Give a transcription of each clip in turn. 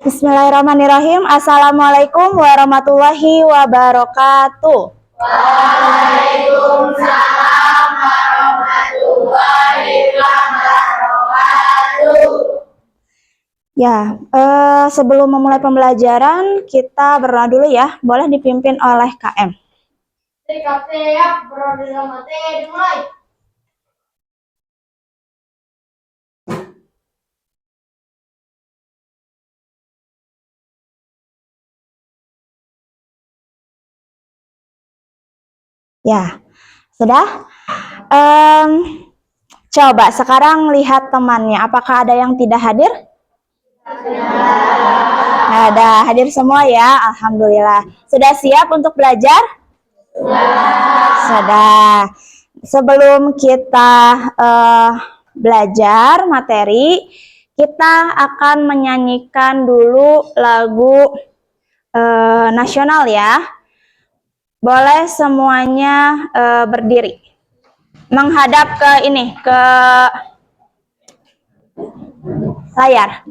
Bismillahirrahmanirrahim. Assalamualaikum warahmatullahi wabarakatuh. Waalaikumsalam warahmatullahi wabarakatuh. Ya, sebelum memulai pembelajaran, kita berdoa dulu ya. Boleh dipimpin oleh KM. Dimulai. Ya, sudah. Coba sekarang lihat temannya. Apakah ada yang tidak hadir? Ada, hadir semua ya. Alhamdulillah. Sudah siap untuk belajar? Sudah. Sebelum kita belajar materi, kita akan menyanyikan dulu lagu nasional ya. Boleh semuanya berdiri. Menghadap ke ini, ke layar.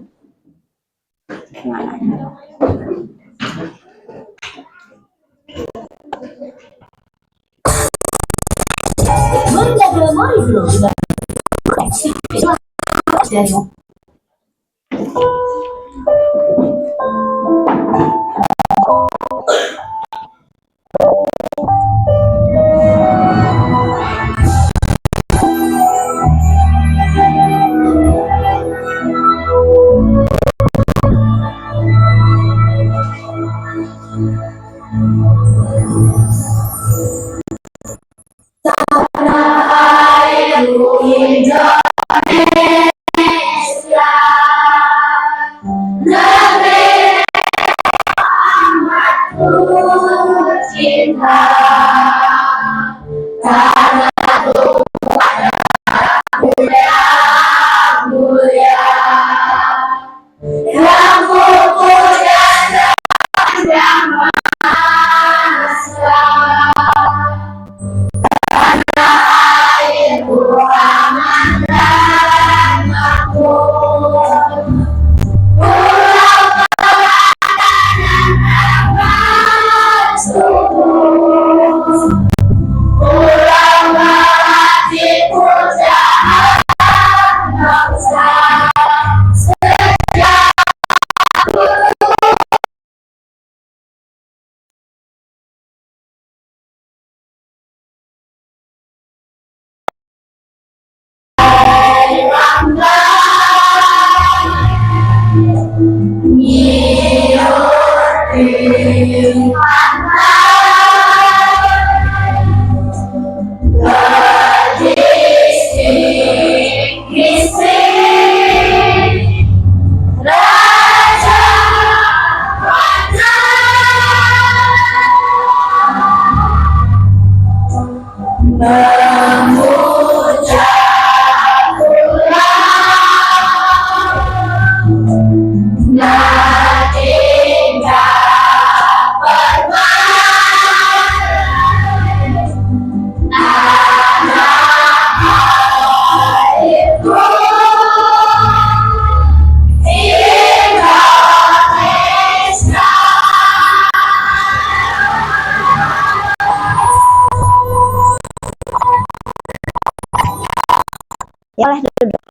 Boleh duduk.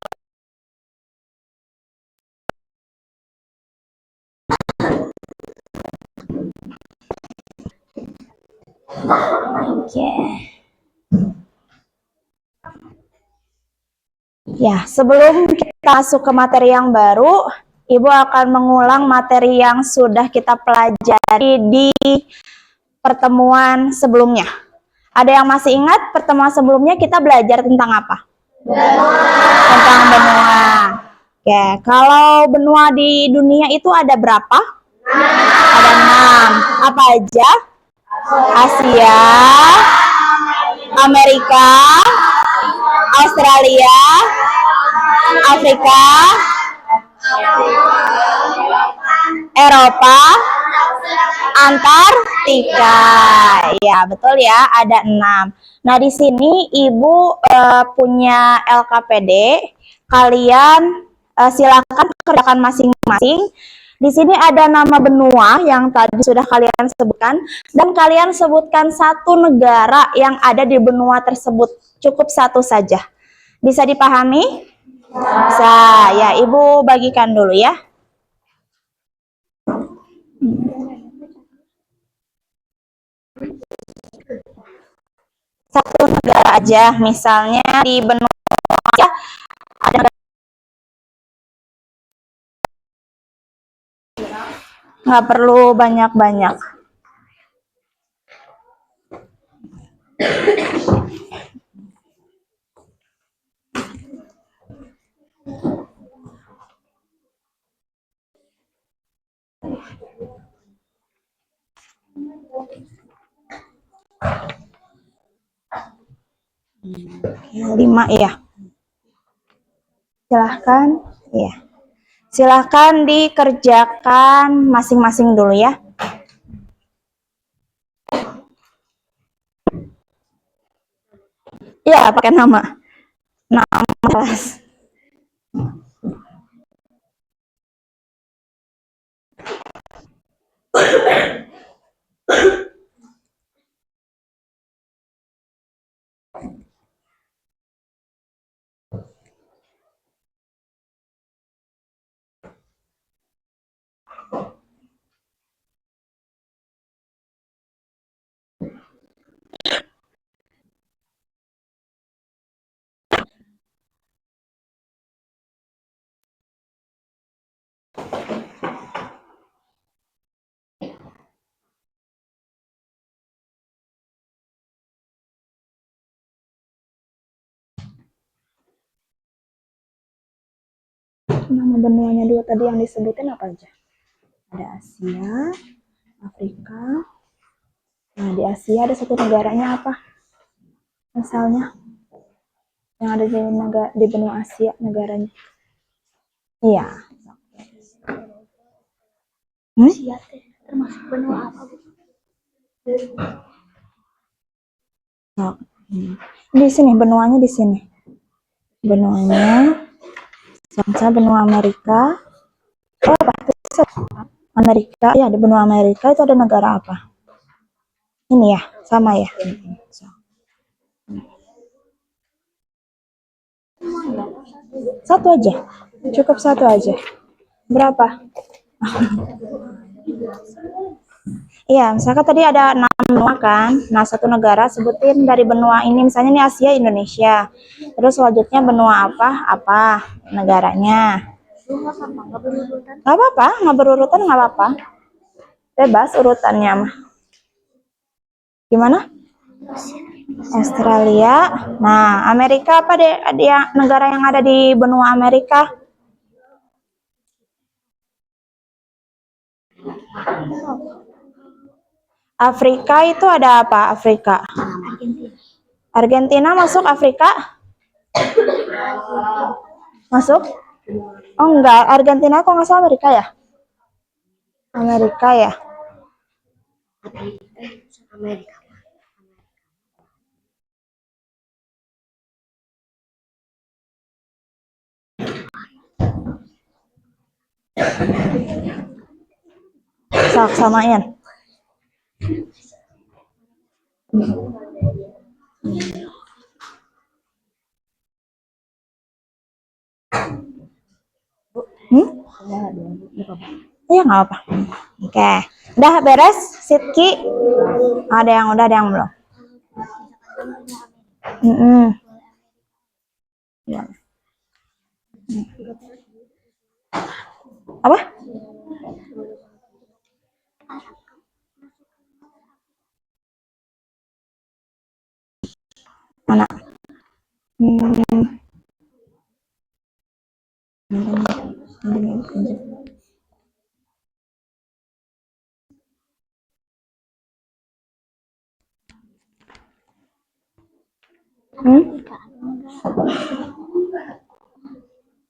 Oke. Ya, sebelum kita masuk ke materi yang baru, Ibu akan mengulang materi yang sudah kita pelajari di pertemuan sebelumnya. Ada yang masih ingat pertemuan sebelumnya kita belajar tentang apa? Tentang benua. Oke, kalau benua di dunia itu ada berapa? Ada 6. Apa aja? Asia, Amerika, Australia, Afrika, Eropa, Antartika. Ya, betul ya, ada 6. Nah, di sini Ibu punya LKPD. Kalian silakan kerjakan masing-masing. Di sini ada nama benua yang tadi sudah kalian sebutkan, dan kalian sebutkan satu negara yang ada di benua tersebut. Cukup satu saja. Bisa dipahami? Bisa. Ya, Ibu bagikan dulu ya. Satu negara aja, misalnya di benua Asia ada negara, nggak perlu banyak-banyak. Lima ya. Silahkan. Ya. Silahkan dikerjakan masing-masing dulu ya. Ya, pakai nama. Nama kelas. Nama benuanya dulu tadi yang disebutin apa aja? Ada Asia, Afrika. Nah, di Asia ada satu negaranya apa? Misalnya yang ada di benua Asia negaranya. Iya. Asia termasuk benua apa, Bu? Di sini benuanya di sini. Benuanya Sansa benua Amerika. Oh, apa? Amerika, ya di benua Amerika itu ada negara apa? Ini ya, sama ya. Satu aja, cukup satu aja. Berapa? Iya, misalkan tadi ada 6 benua kan. Nah, satu negara sebutin dari benua ini, misalnya ini Asia, Indonesia. Terus selanjutnya benua apa? Apa negaranya? Gak apa-apa, nggak berurutan nggak apa-apa. Bebas urutannya mah. Gimana? Australia. Nah, Amerika apa deh? Ada negara yang ada di benua Amerika? Afrika itu ada apa? Afrika. Argentina masuk Afrika? Masuk? Oh enggak, Argentina kok nggak salah Amerika ya? Amerika ya? Amerika. Sok samain. Iya nggak apa. Oke, udah beres, Sitki. Ada yang udah, ada yang belum. Ya. Apa? Mana?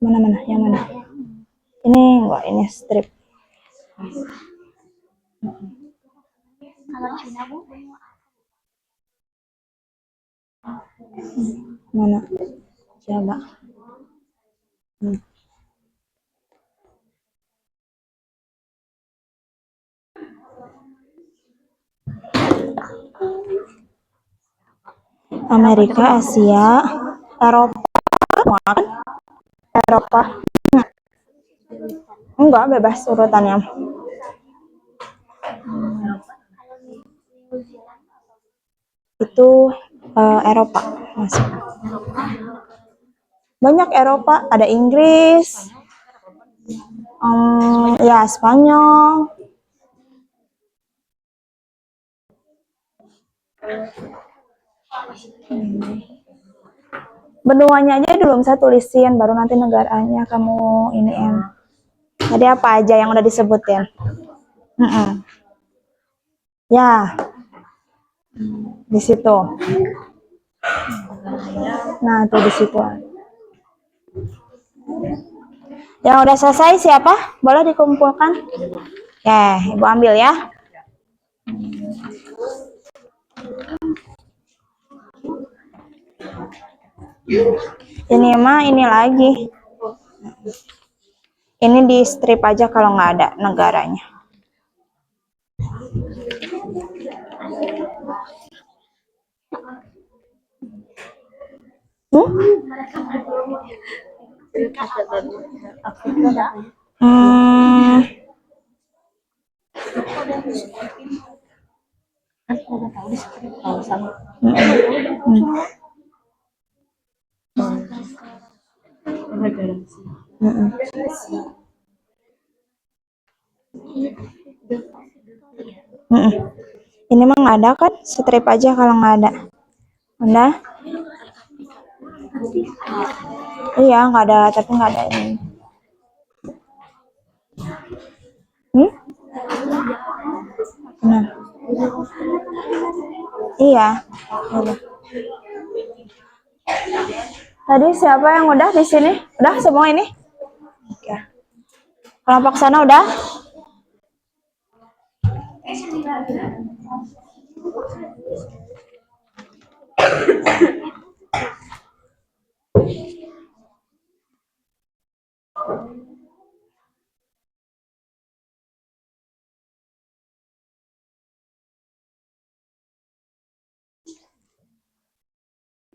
Mana? Yang mana? Ini enggak, ini strip. Kalau Cina, Bu, Mana? Coba. Amerika, Asia, Eropa, semua kan? Eropa. Enggak, bebas urutannya. Itu Eropa masuk. Banyak Eropa, ada Inggris, ya Spanyol. Benuanya aja dulu saya tulisin, baru nanti negaranya kamu ini em. Tadi apa aja yang udah disebutin? Ya, di situ. Nah, tuh di situ. Yang udah selesai siapa? Boleh dikumpulkan? Ya, Ibu ambil ya. Ini mah ini lagi. Ini di strip aja kalau nggak ada negaranya. Ini mah nggak ada kan? Strip aja kalau nggak ada. Udah? Iya, nggak ada, tapi nggak ada ini. Nah. Iya. Udah. Tadi siapa yang udah di sini? Udah semua ini? Oke. Kelompok sana udah?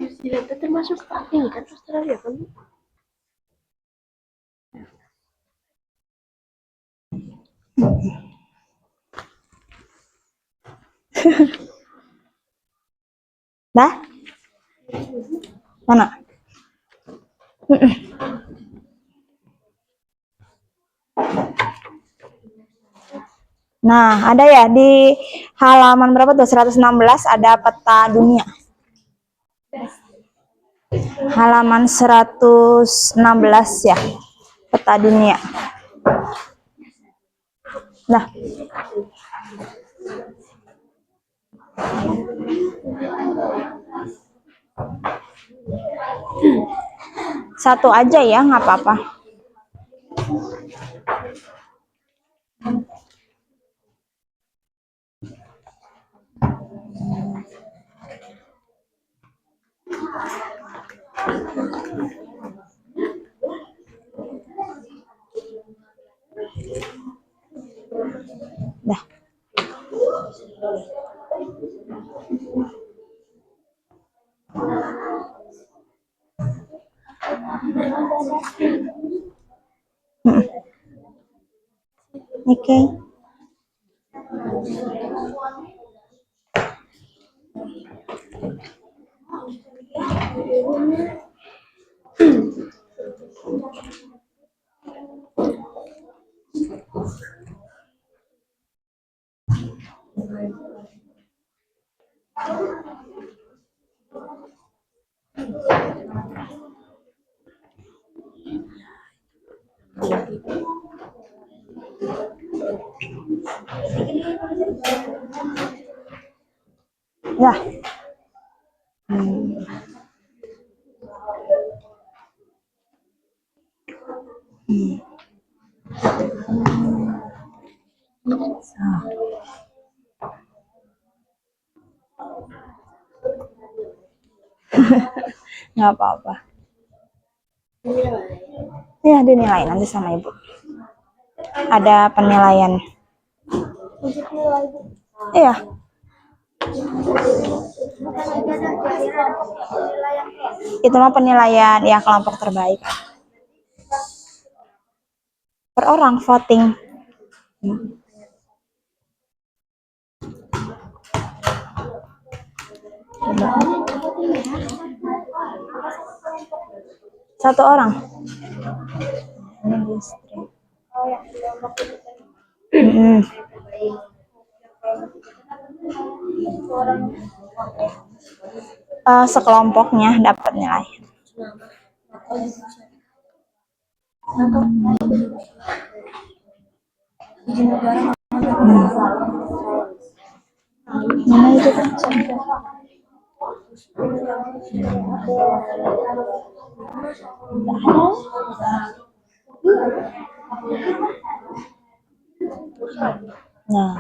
New Zealand itu termasuk ini kan Australia kan? Dah? Mana? Nah, ada ya di halaman berapa tuh? 116 ada peta dunia. Halaman 116 ya. Peta dunia. Nah. Satu aja ya, nggak apa-apa. Dah. Oke. Ya. Nggak apa-apa. Ya, dinilai nanti sama ibu. Ada penilaian. Iya. Itu mah penilaian ya kelompok terbaik. Per orang voting. Satu orang. Sekelompoknya dapat nilai. Mana itu kan? Nah.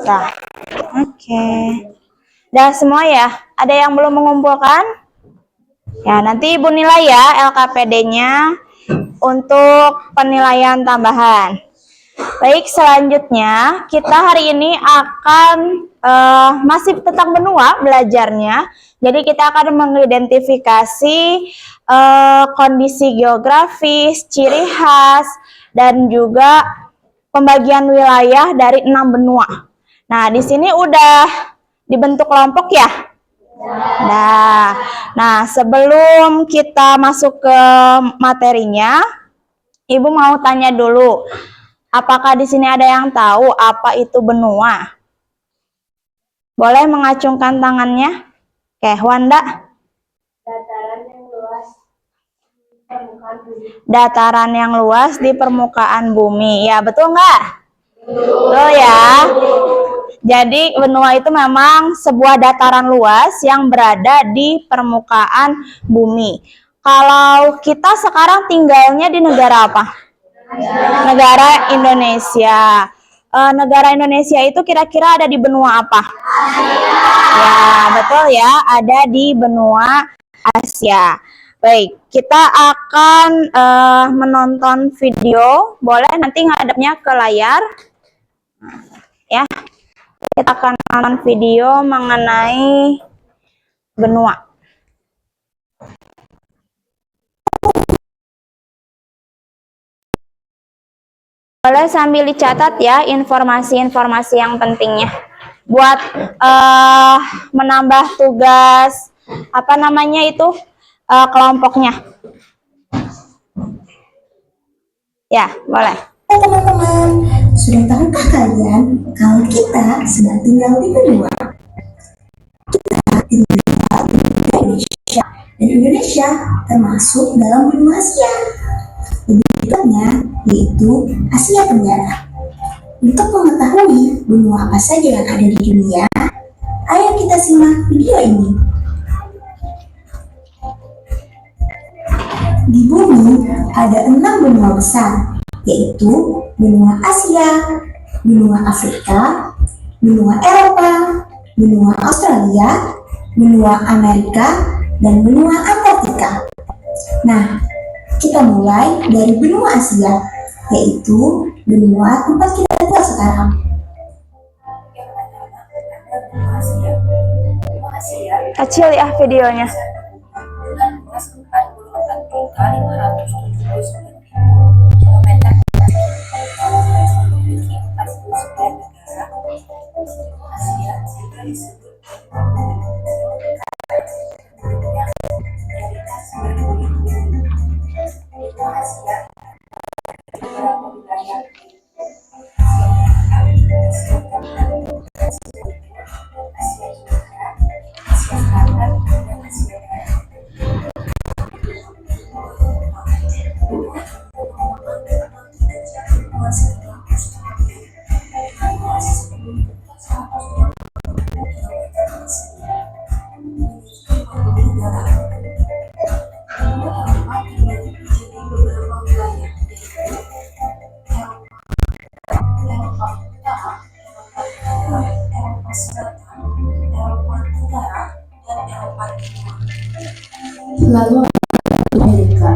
Nah, oke. Udah semua ya? Ada yang belum mengumpulkan? Ya, nanti Ibu nilai ya LKPD-nya untuk penilaian tambahan. Baik, selanjutnya kita hari ini akan masih tentang benua belajarnya. Jadi kita akan mengidentifikasi kondisi geografis, ciri khas, dan juga pembagian wilayah dari 6 benua. Nah, di sini udah dibentuk kelompok ya. Nah, sebelum kita masuk ke materinya, Ibu mau tanya dulu, apakah di sini ada yang tahu apa itu benua? Boleh mengacungkan tangannya? Oke, Wanda. Dataran yang luas di permukaan bumi. Dataran yang luas di permukaan bumi. Ya, betul nggak? Betul ya. Jadi benua itu memang sebuah dataran luas yang berada di permukaan bumi. Kalau kita sekarang tinggalnya di negara apa? Negara Indonesia. Negara Indonesia itu kira-kira ada di benua apa? Ya, betul ya, ada di benua Asia. Baik, kita akan menonton video. Boleh nanti ngadepnya ke layar. Ya, kita akan nonton video mengenai benua. Boleh sambil dicatat ya informasi-informasi yang pentingnya buat menambah tugas apa namanya itu kelompoknya. Ya, boleh. Teman-teman, sudah tahukah kalian kalau kita sedang tinggal di benua? Kita tinggal di Indonesia, dan Indonesia termasuk dalam benua Asia. Lebih tepatnya yaitu Asia Tenggara. Untuk mengetahui benua apa saja yang ada di dunia, ayo kita simak video ini. Di bumi ada 6 benua besar, yaitu benua Asia, benua Afrika, benua Eropa, benua Australia, benua Amerika, dan benua Antartika. Nah, kita mulai dari benua Asia, yaitu benua tempat kita tinggal sekarang. Kecil ya videonya. Dengan luas 44 kali 579 kilometer, memiliki 49 negara. Asia juga disebut mayoritas berbumi. Benua Asia beberapa wilayah Asia Tenggara, Asia Tenggara, Asia Selatan, dan Asia Barat. Lalu Amerika.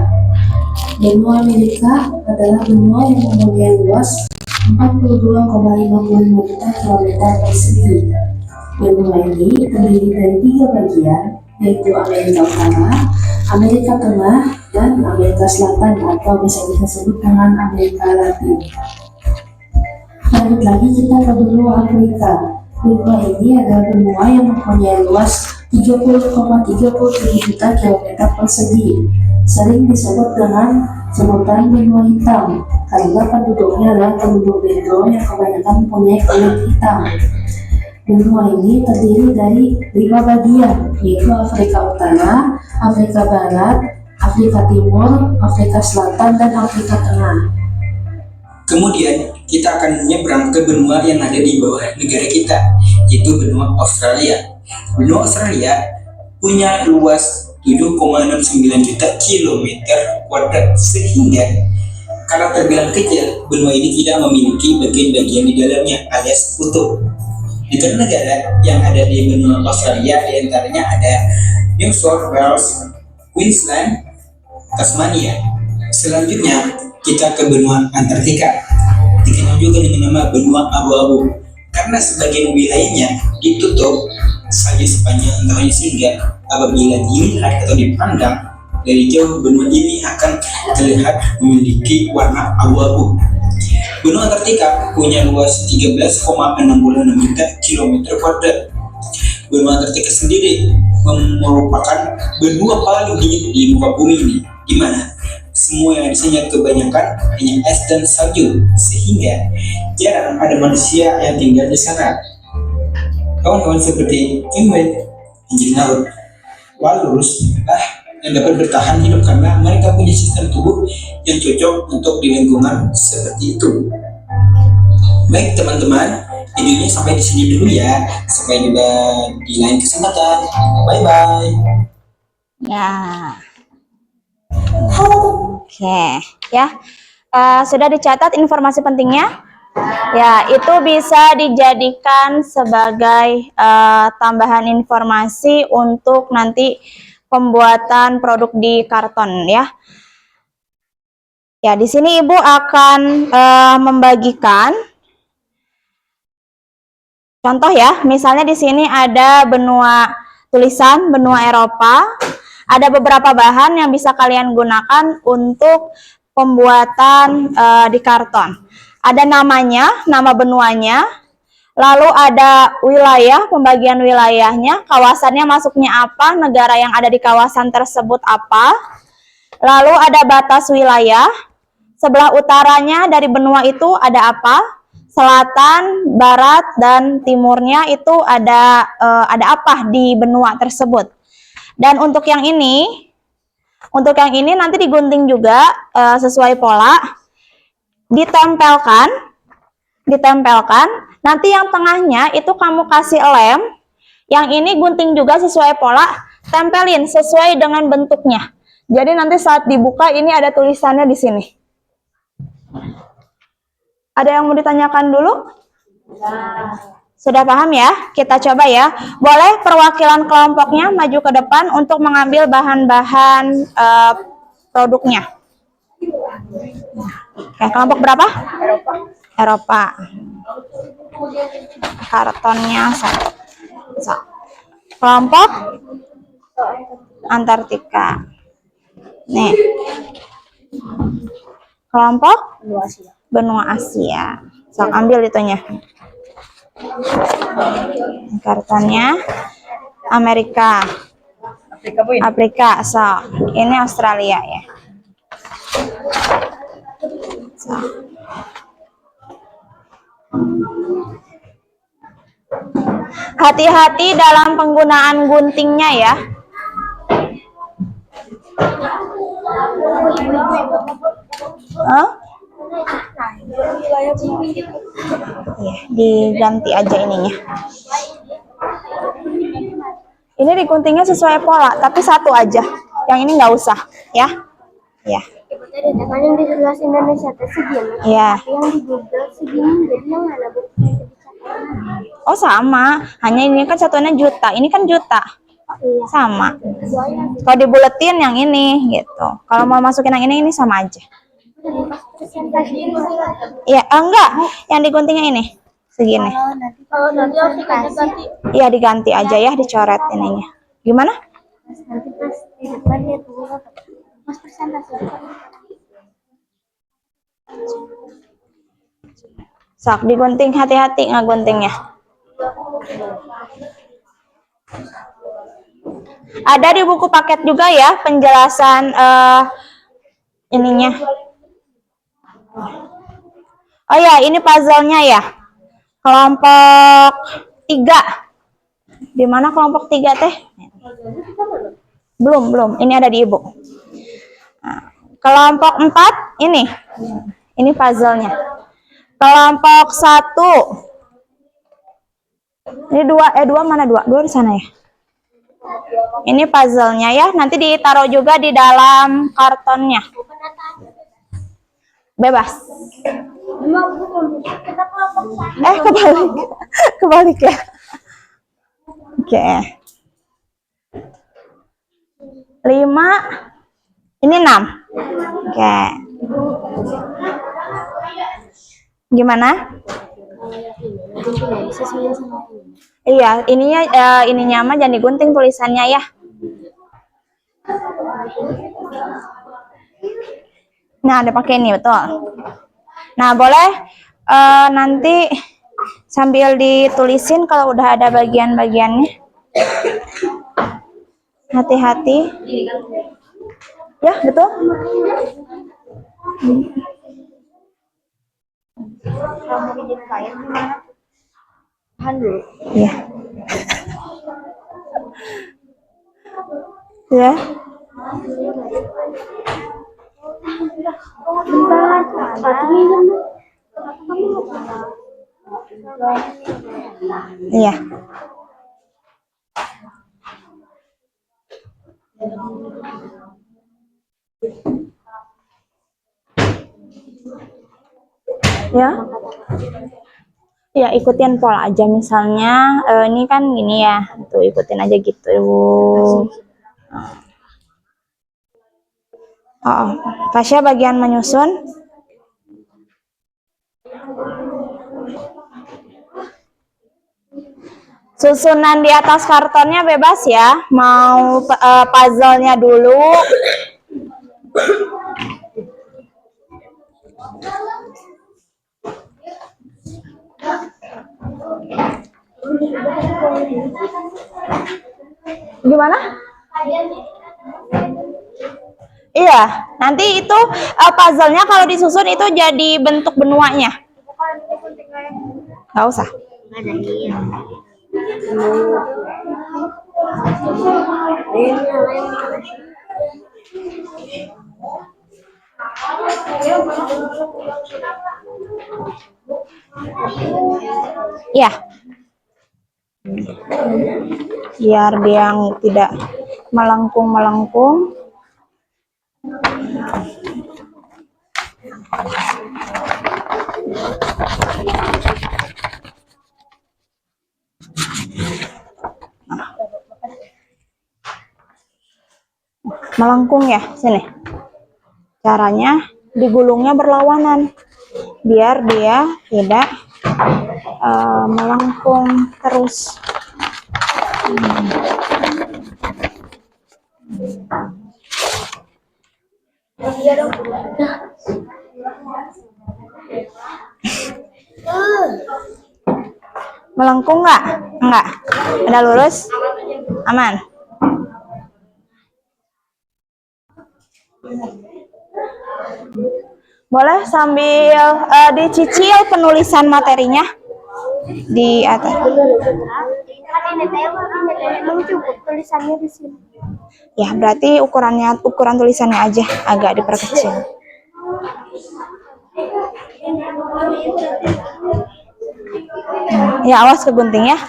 Benua Amerika adalah benua yang mempunyai luas 42,55 juta kilometer persegi. Benua ini terdiri dari 3 bagian, yaitu Amerika Utara, Amerika Tengah, dan Amerika Selatan atau bisa kita sebut dengan Amerika Latin. Lanjut lagi kita ke benua Afrika. Benua ini adalah benua yang mempunyai luas 30,37 juta kilometer persegi. Sering disebut dengan sebutan benua hitam karena penduduknya adalah penduduk Bento yang kebanyakan mempunyai kulit hitam. Benua ini terdiri dari 5 bagian, yaitu Afrika Utara, Afrika Barat, Afrika Timur, Afrika Selatan, dan Afrika Tengah. Kemudian kita akan menyeberang ke benua yang ada di bawah negara kita, yaitu benua Australia. Benua Australia punya luas 7,69 juta kilometer kuadrat, sehingga kalau terbilang kecil, benua ini tidak memiliki bagian-bagian di dalamnya alias utuh. Negara-negara yang ada di benua Australia diantaranya ada New South Wales, Queensland, Tasmania. Selanjutnya kita ke benua Antartika, dikenal juga dengan nama benua abu-abu, karena sebagian wilayahnya ditutup salju sepanjang tahun, sehingga apabila dilihat atau dipandang dari jauh, benua ini akan terlihat memiliki warna abu-abu. Benua Antartika punya luas 13,66 juta kilometer kuadrat. Benua Antartika sendiri merupakan benua paling dingin di muka bumi ini, di mana semua yang disini kebanyakan hanya es dan salju, sehingga jarang ada manusia yang tinggal di sana. Kawan-kawan seperti penguin, anjing laut, walrus yang dapat bertahan hidup karena mereka punya sistem tubuh yang cocok untuk di lingkungan seperti itu. Baik teman-teman, videonya sampai di sini dulu ya. Sampai jumpa di lain kesempatan. Bye bye. Ya. Oke, ya. Sudah dicatat informasi pentingnya? Ya, itu bisa dijadikan sebagai tambahan informasi untuk nanti pembuatan produk di karton ya. Ya, di sini Ibu akan membagikan contoh ya. Misalnya di sini ada benua tulisan benua Eropa. Ada beberapa bahan yang bisa kalian gunakan untuk pembuatan di karton. Ada namanya, nama benuanya, lalu ada wilayah, pembagian wilayahnya, kawasannya masuknya apa, negara yang ada di kawasan tersebut apa, lalu ada batas wilayah, sebelah utaranya dari benua itu ada apa, selatan, barat, dan timurnya itu ada apa di benua tersebut. Dan untuk yang ini nanti digunting juga sesuai pola, ditempelkan, nanti yang tengahnya itu kamu kasih lem, yang ini gunting juga sesuai pola, tempelin sesuai dengan bentuknya. Jadi nanti saat dibuka ini ada tulisannya di sini. Ada yang mau ditanyakan dulu? Sudah paham ya? Kita coba ya. Boleh perwakilan kelompoknya maju ke depan untuk mengambil bahan-bahan produknya. Oke, kelompok berapa? Eropa. Kartonnya satu. Kelompok Antartika. Nih. Kelompok benua Asia. Sok ambil itunya. Kartonnya Amerika. Afrika. So, ini Australia ya. So. Hati-hati dalam penggunaan guntingnya ya. Iya, diganti aja ininya. Ini diguntingnya sesuai pola, tapi satu aja. Yang ini nggak usah, ya. Ya. Kan yang di kelas Indonesia itu segini. Iya. Tapi yang di Google segini, jadi yang mana Oh sama, hanya ini kan satuannya juta, ini kan juta. Sama. Kalau dibuletin yang ini gitu. Kalau mau masukin yang ini sama aja. Ya, enggak. Yang diguntingnya ini segini. Kalau nanti harus diganti. Iya, diganti aja ya, dicoret ininya. Gimana? Nanti pas di depan dia tuh mas presentasi. Sok digunting, hati-hati ngeguntingnya. Ada di buku paket juga ya penjelasan ininya. Oh ya, ini puzzle-nya ya. Kelompok 3. Di mana kelompok 3 teh? Belum. Ini ada di ibu. Nah, kelompok 4 ini. Ini puzzle-nya. Kelompok 1. Ini 2 mana 2? 2 di sana ya. Ini puzzle-nya ya. Nanti ditaruh juga di dalam kartonnya. Bebas. Kebalik ya. Oke. 5. Ini 6. Oke. Gimana? Iya, ininya mah jangan digunting tulisannya ya. Nah, ada pakai ini betul. Nah, boleh nanti sambil ditulisin kalau udah ada bagian-bagiannya. Hati-hati. Ya, betul. Kamu bikin kain gimana? Tahan dulu. Iya. Ya. Bentar, satu minum. Iya. Ya. Ya, ikutin pola aja misalnya ini kan gini ya. Tuh, ikutin aja gitu. Oh, Tasya bagian menyusun. Susunan di atas kartonnya bebas ya. Mau puzzle-nya dulu. Gimana? Iya, nanti itu puzzle-nya kalau disusun itu jadi bentuk benuanya. Nggak usah. Ya, biar dia tidak melengkung-melengkung. Melengkung ya, sini. Caranya digulungnya berlawanan biar dia tidak melengkung terus. Melengkung nggak? Enggak. Udah lurus? Aman. Boleh sambil dicicil penulisan materinya di atas. Belum cukup tulisannya di sini. Ya, berarti ukuran tulisannya aja agak diperkecil. Ya, awas kegunting ya.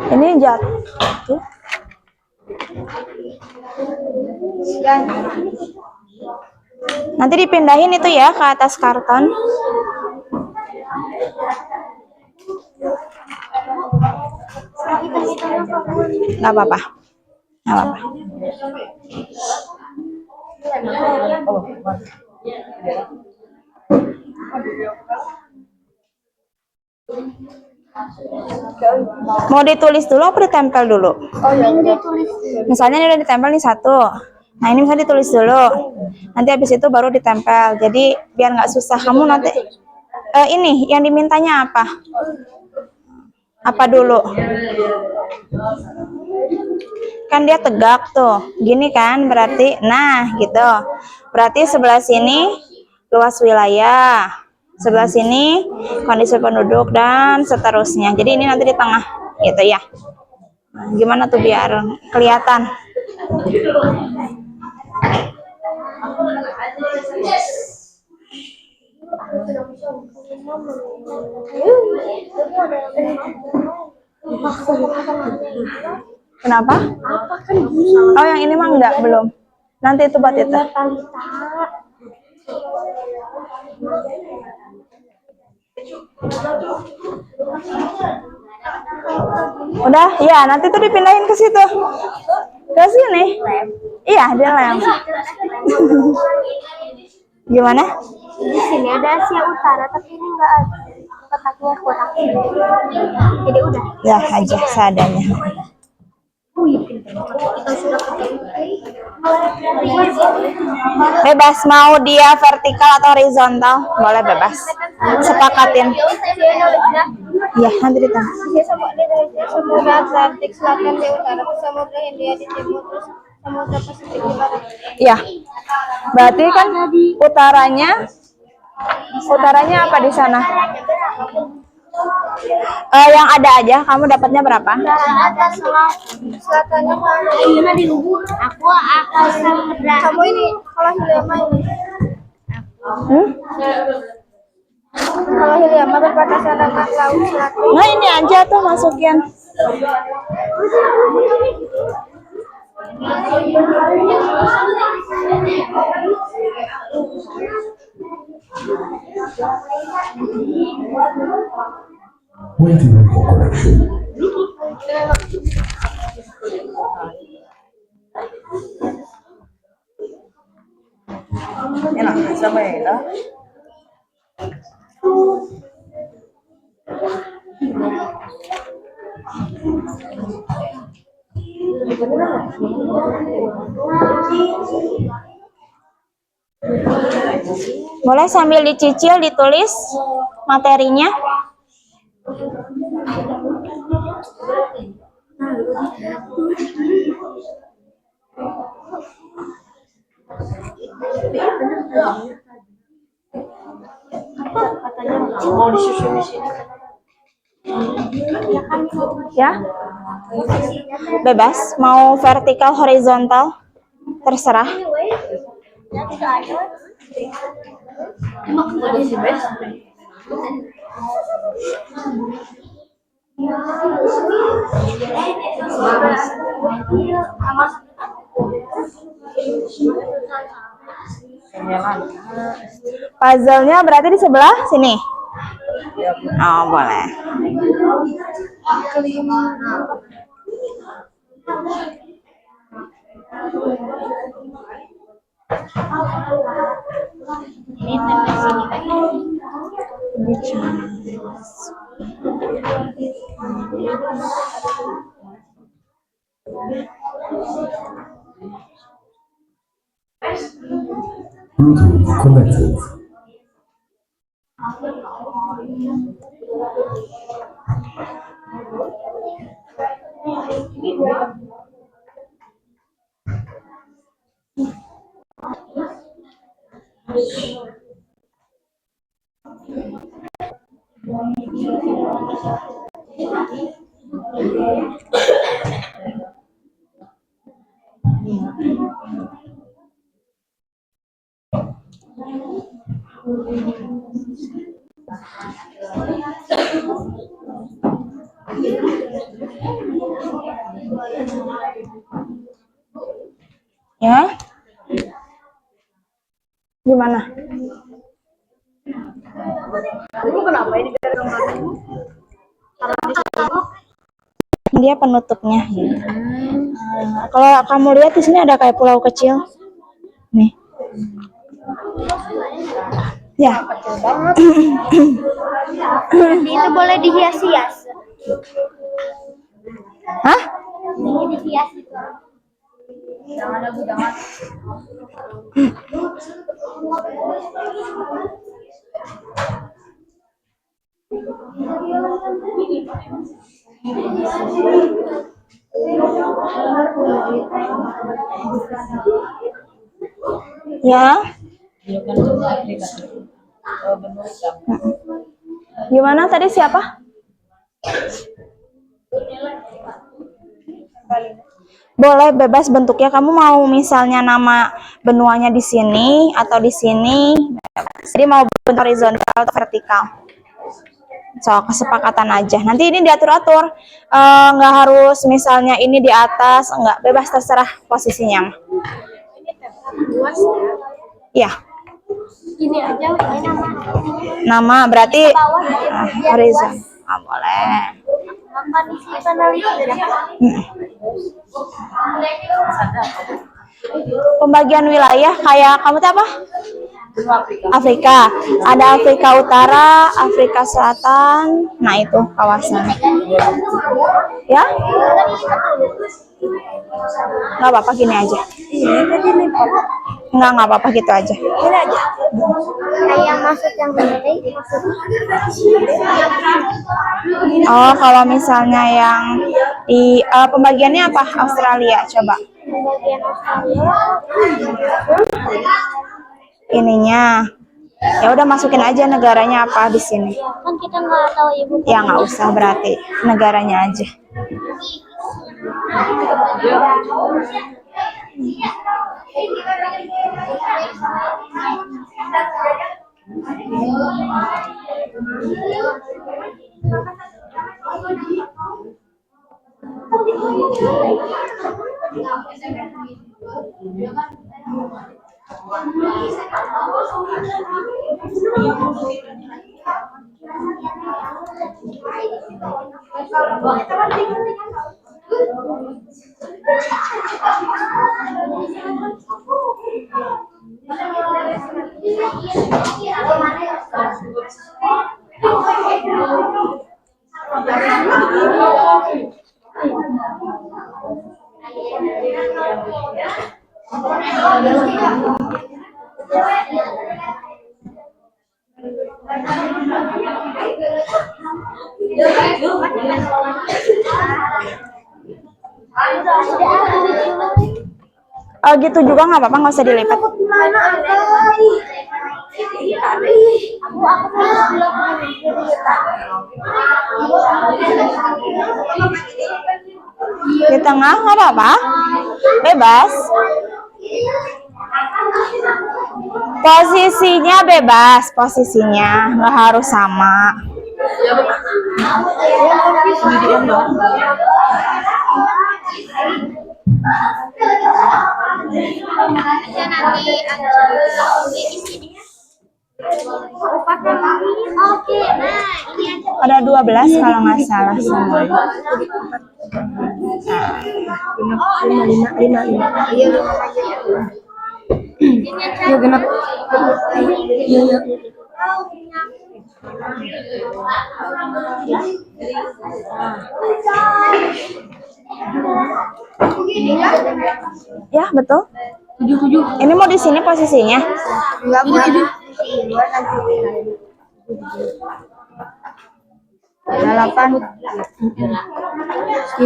Ini jatuh. Nanti dipindahin itu ya ke atas karton. Nggak apa-apa. Nggak apa-apa. Mau ditulis dulu apa ditempel dulu? Oh, yang ditulis. Misalnya ini udah ditempel nih satu. Nah ini misalnya ditulis dulu. Nanti habis itu baru ditempel. Jadi biar nggak susah. Kamu nanti ini yang dimintanya apa? Apa dulu? Kan dia tegak tuh. Gini kan berarti. Nah gitu. Berarti sebelah sini luas wilayah. Sebelah sini kondisi penduduk dan seterusnya. Jadi ini nanti di tengah gitu ya. Nah, gimana tuh biar kelihatan? Kenapa? Apa kan gini? Oh yang ini mah enggak, belum. Nanti itu buat itu. Talita. Udah, ya nanti tuh dipindahin ke situ. Ke sini. Iya, dia lem. Gimana? Di sini ada Asia Utara, tapi ini enggak ada. Kotaknya kurang. Jadi udah. Ya aja seadanya. Kita sudah ketemu. Bebas mau dia vertikal atau horizontal, boleh bebas. Sepakatin. Ya, nanti ditanya. Samudra Atlantik Selatan di utara, Samudra Hindia di timur, terus Samudra Pasifik di barat. Ya. Berarti kan utaranya apa di sana? Yang ada aja, kamu dapatnya berapa? Ada selatannya mana di Ubud. Aku akan samudra. Kamu ini kalau Hiliama ini. Kalau Hiliama berbatasan dengan laut selatan. Nah ini aja tuh masukin. Waiting for correction. Enak, sama ya. Boleh sambil dicicil ditulis materinya. Mau disusun di sini. Ya, bebas mau vertikal horizontal terserah. Puzzle-nya berarti di sebelah sini. Oh boleh. Bluetooth connected. Ya. Gimana? Dia penutupnya. Kalau kamu lihat di sini ada kayak pulau kecil. Nih. Ya. Itu boleh dihias-hias. Hah? Ini dihias itu. Ya. Gimana tadi siapa? Boleh bebas bentuknya. Kamu mau misalnya nama benuanya di sini atau di sini. Jadi mau bentuk horizontal atau vertikal. So, kesepakatan aja. Nanti ini diatur-atur. Nggak harus misalnya ini di atas, nggak, bebas terserah posisinya. Iya. Ini aja ini Nama berarti bawah horizontal. Boleh. makan isi peneliti ya. Pembagian wilayah kayak kamu tuh apa? Afrika. Ada Afrika Utara, Afrika Selatan. Nah, itu kawasan. Ya? Nggak apa-apa, gini aja. Nggak apa-apa, gitu aja. Ini aja. Kayak maksud yang penting maksud. Oh, kalau misalnya yang di pembagiannya apa? Australia, coba. Bagian Australia. Ininya. Ya udah, masukin aja negaranya apa di sini. Kan kita nggak tahu ibu. Ya nggak usah, berarti negaranya aja. Gitu juga nggak apa-apa, nggak usah dilipat. Di tengah nggak apa-apa, bebas. Posisinya bebas, posisinya nggak harus sama. Oke, nah ini aja. Ada 12 kalau nggak salah semuanya. Ya, betul. 77. Ini mau di sini posisinya. Enggak, Bu. 8. Ini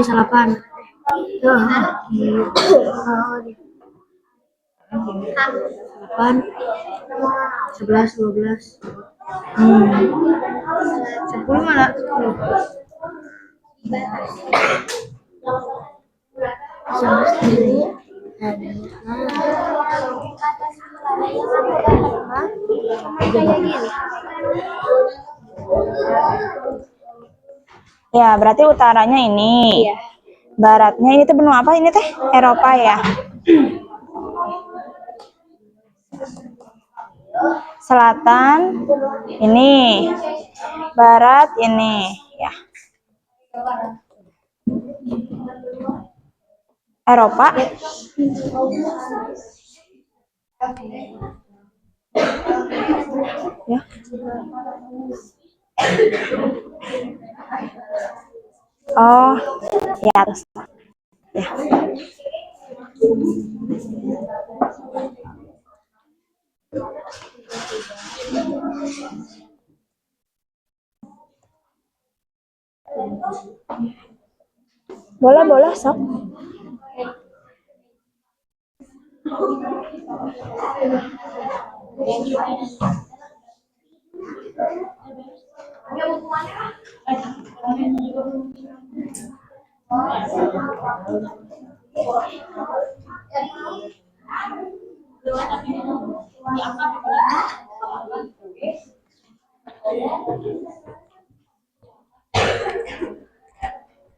8. 11, 12. 10 mana? 10. Ya, berarti utaranya ini. Iya. Baratnya ini tuh benua apa ini teh? Eropa ya. Selatan ini, barat ini, ya. Eropa. Ya. Oh, ya terus. Ya. Boleh sok.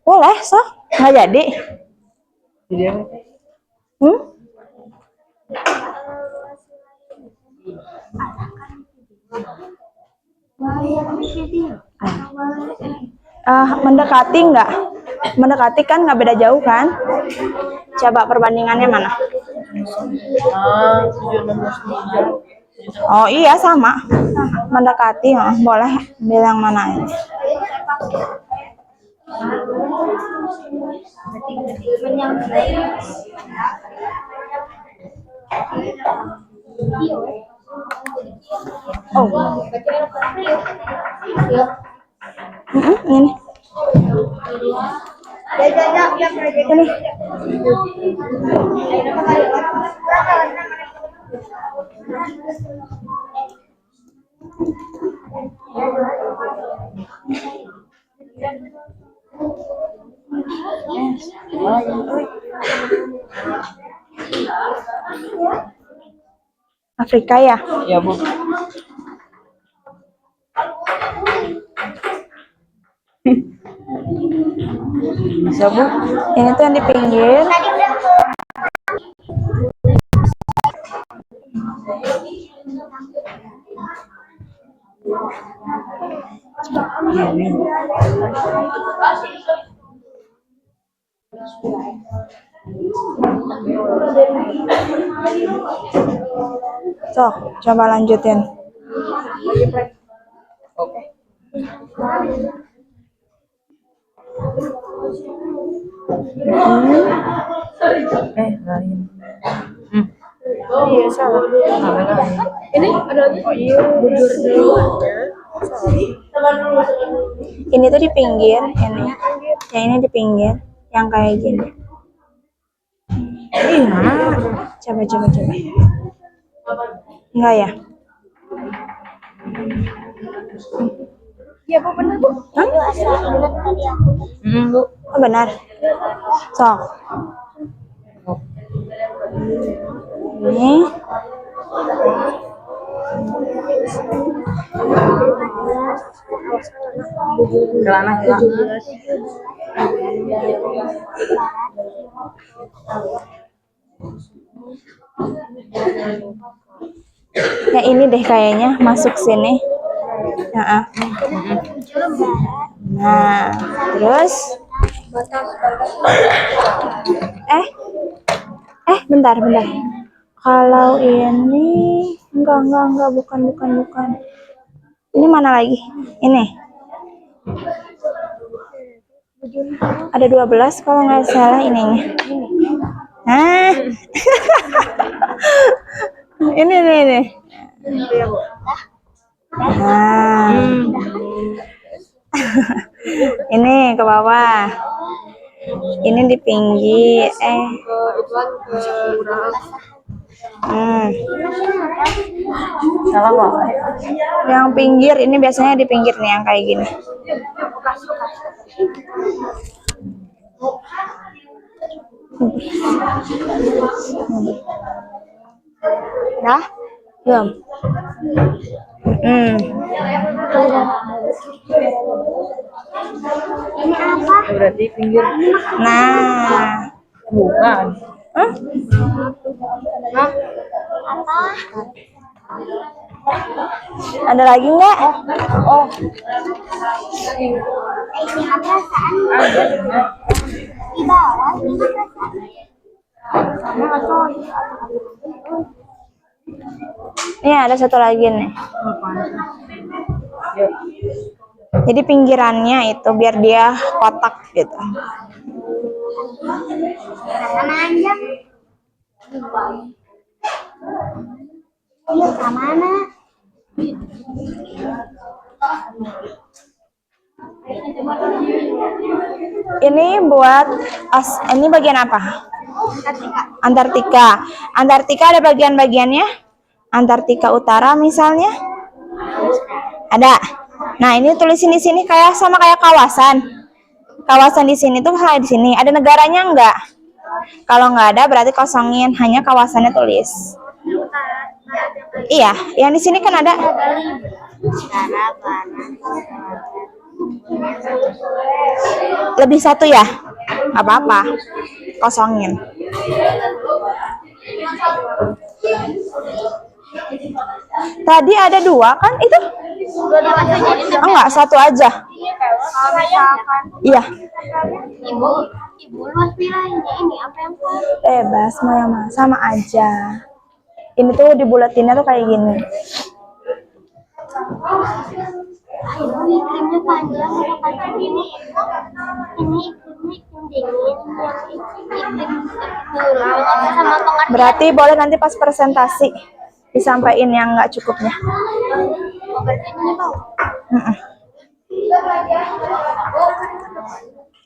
Boleh sok, nggak jadi. Mendekati nggak? Mendekati kan nggak beda jauh kan? Coba perbandingannya mana? Oh iya sama. Mendekati, boleh bilang mana ini? Oh. Ini. Ini. Afrika ya? Ya, Bu. Bisa, Bu? Ini tuh yang di pinggir. Sok, coba lanjutin. Oke. Lain. Iya, salah. Ini ada lagi. Oh iya, bujur dulu. Ini tuh di pinggir, ini. Ya ini di pinggir, yang kayak gini. Iya. Coba. Enggak ya? Iya, Bu, benar, Bu. Hah? Bu. Oh, benar. Sok. Ini. Celana. Ya ini deh kayaknya masuk sini. Nah, terus bentar. Kalau ini enggak, bukan. Ini mana lagi? Ini. Ada 12 kalau nggak salah ininya. Ini. Nah. Ini ke bawah. Ini di pinggir. Salah, Pak. Yang pinggir ini biasanya di pinggir nih yang kayak gini. Dah? Belum. Ini apa? Berarti pinggir. Nah. Bukan. Hah? Apa? Ada lagi nggak? Oh, Ini perasaan di bawah ini perasaan. ini ada satu lagi nih. Jadi pinggirannya itu biar dia kotak gitu. Sama aja. Iya, sama mana? Ini buat ini bagian apa? Antartika. Antartika ada bagian-bagiannya? Antartika Utara misalnya? Ada. Nah, ini tulisin di sini kayak sama kayak kawasan. Kawasan di sini tuh kayak di sini. Ada negaranya enggak? Kalau nggak ada berarti kosongin, hanya kawasannya tulis. Iya, yang di sini kan ada. Lebih satu ya? Apa-apa. Kosongin. Tadi ada dua kan itu? Enggak, satu aja. Iya. Ibu luas nilainya ini apa yang Bebas, mau yang mana? Sama aja. Ini tuh dibulatinnya tuh kayak gini. ini krimnya panjang apa panjang ini iklim dingin yang iklim sama pengertian. Berarti boleh nanti pas presentasi disampaikan yang nggak cukupnya. Pengertiannya tahu.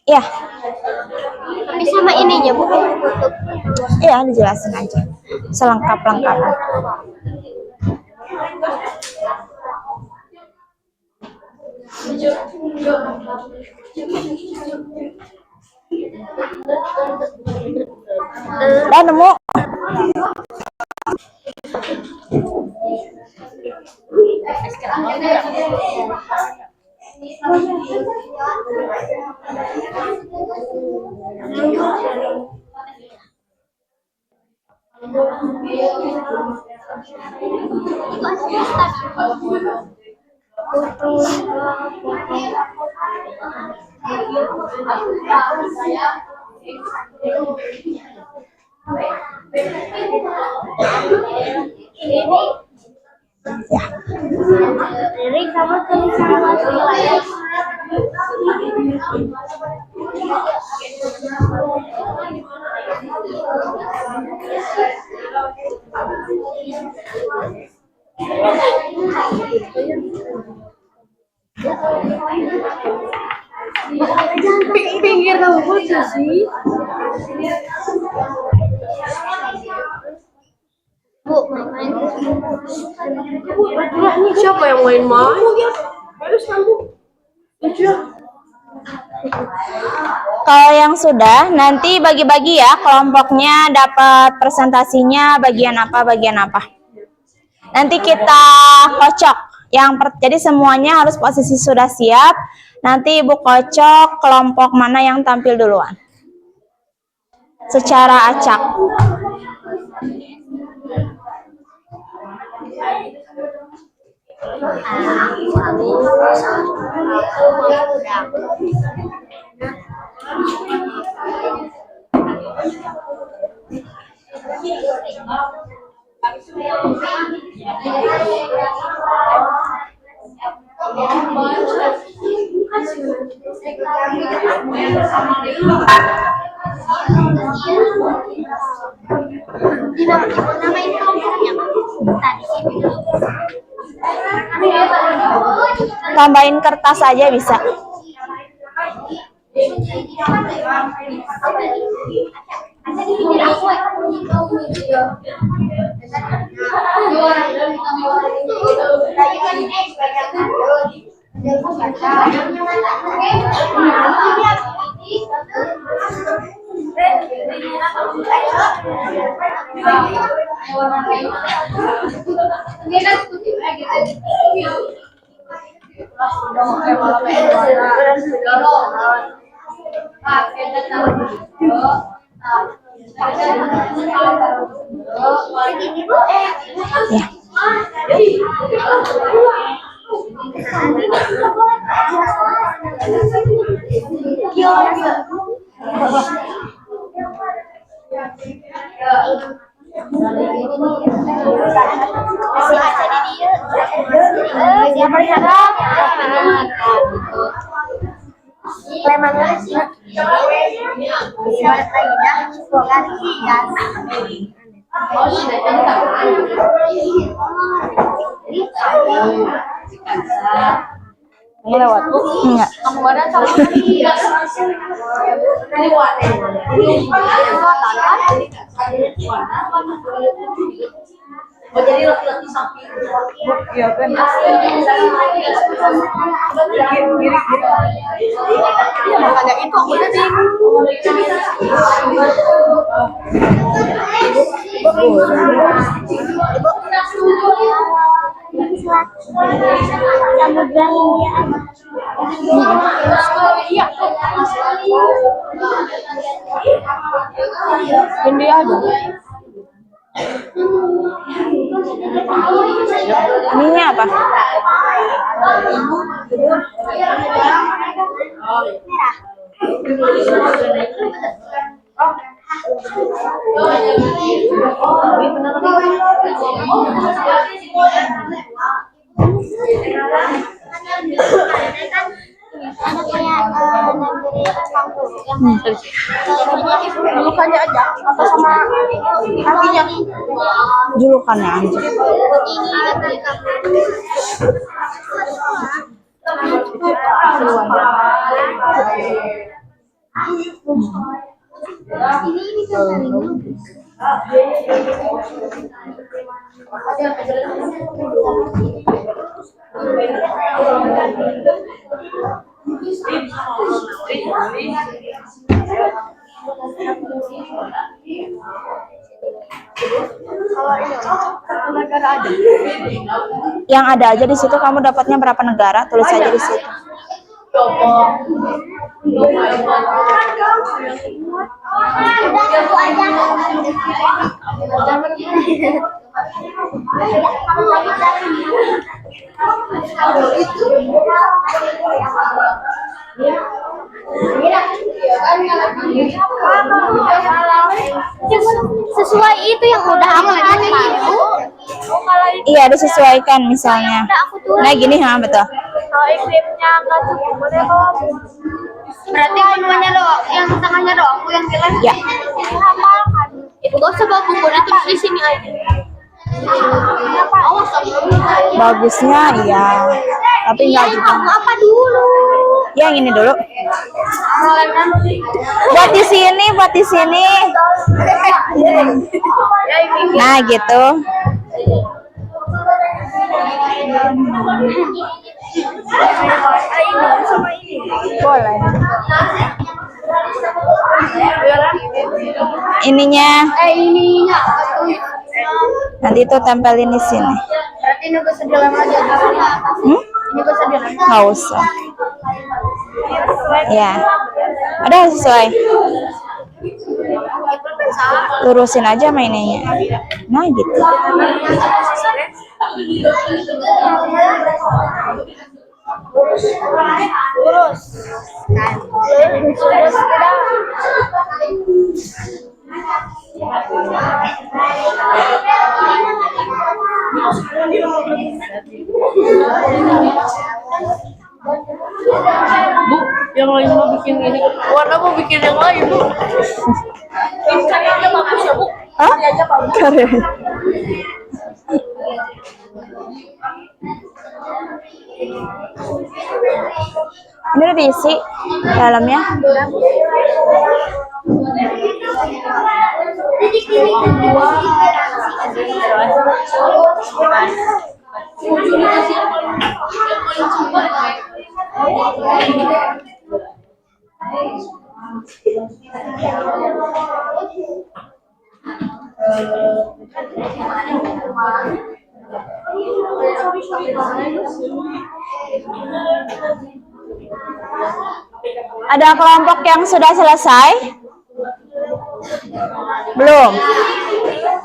Iya, Tapi sama ininya bu. iya dijelasin aja. Selengkap-lengkapnya. Udah nemu? Ya. Jadi kamu tulisan masih layak. Pinggir tahu aja sih. Bu, main. Lah, ini siapa yang main-main? Harus kamu. Kalau yang sudah, nanti bagi-bagi ya kelompoknya, dapat presentasinya bagian apa. Nanti kita kocok. Jadi semuanya harus posisi sudah siap. Nanti Ibu kocok kelompok mana yang tampil duluan. Secara acak. Namain kelompoknya tadi. Tambahin kertas aja bisa. Ya. Enggak. Samudra India aja. Ininya apa? Julukannya aja atau sama artinya? Julukannya aja. Yang ada aja di situ, kamu dapatnya berapa negara? Tulis aja di situ. Sesuai itu yang udah aku tadi. Iya, disesuaikan misalnya. Nah, gini ha, betul. Kalau iklimnya nggak cukup, boleh kok. Berarti semuanya doang, yang tengahnya doang, aku yang jelas. Ya. Hafalkan. Itu gak usah bawa buku, ditulis di sini aja. Awas, Bagusnya iya, tapi iya, enggak juga. kamu apa dulu? Yang ini dulu. Buat di sini, buat di sini. Nah, gitu. Boleh. Ininya. Ininya. Nanti itu tempelin di sini. Berarti ini gue sedih lama aja. Hmm? Ini gue sedih lama. Nggak usah. Ya. Ada sesuai. Lurusin aja mainnya. Nah, gitu. Lurus. Bu, yang lain mau bikin ini. Warna mau bikin yang lain, Bu. Ini aja bagus ya, Bu. Hah? Ini aja bagus. Keren. Ini udah diisi dalamnya. Ada kelompok yang sudah selesai? Belum?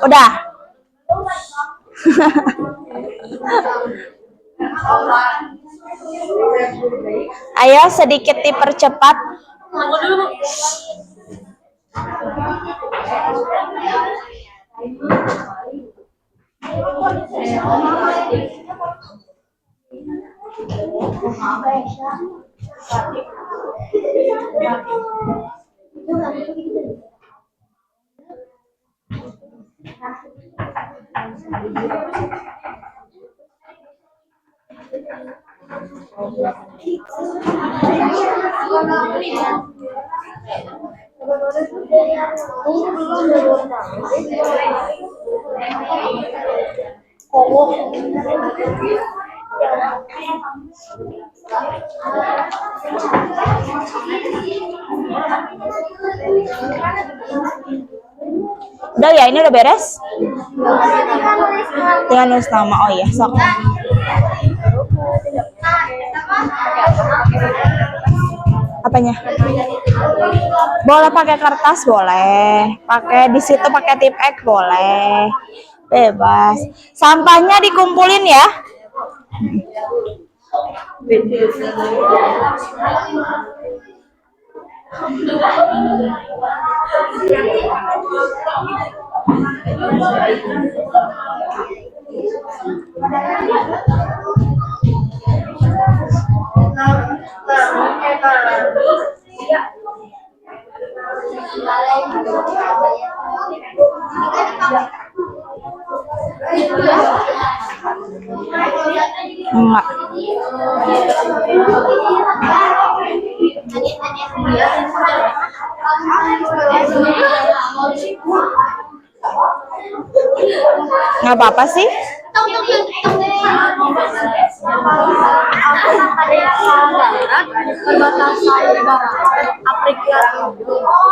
Udah? Ayo sedikit dipercepat. Tunggu dulu, Bu. Udah ya, ini udah beres? Tinggal nulis nama. Oh iya, sok. Apanya? Boleh pakai kertas, boleh. Pakai di situ pakai tip X boleh. Bebas. Sampahnya dikumpulin ya. Enggak. Nggak apa-apa sih.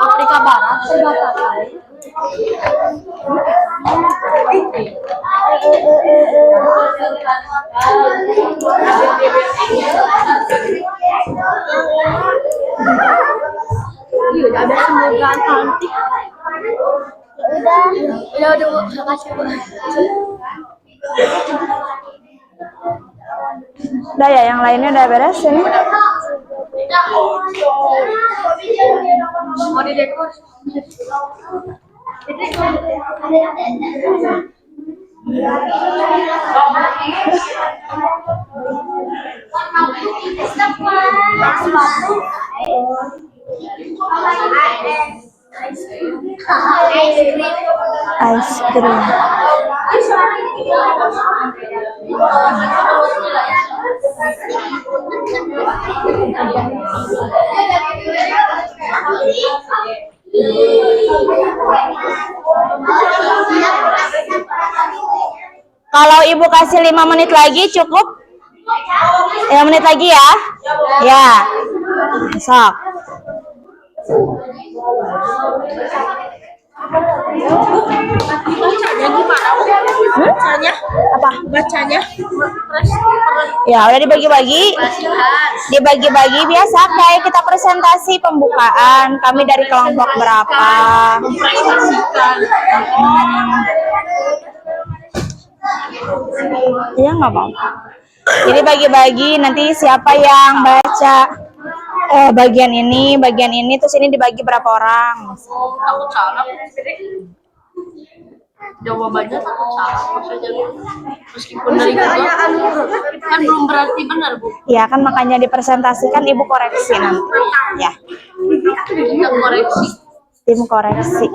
Afrika Barat perbatasan. Iya, ada semoga Atlantik. Udah, makasih, Bu. Udah ya, yang lainnya udah beres ini. Mau di dekor. Ice cream. Kalau ibu kasih 5 menit lagi cukup? 5 menit lagi ya? Ya. Sok. Bacanya gimana, Bu? Bacanya? Apa? Bacanya? Ya, udah dibagi-bagi. Dibagi-bagi biasa kayak kita presentasi pembukaan. Kami dari kelompok berapa? Mempresentasikan. Iya, nggak apa-apa. Jadi bagi-bagi nanti siapa yang baca bagian ini, terus ini dibagi berapa orang? Takut salah. Jawabannya takut salah maksudnya. Meskipun dari Google kan belum berarti benar, Bu. Ya kan makanya dipresentasikan ibu koreksi nanti. Ya, Kita koreksi. tim koreksi.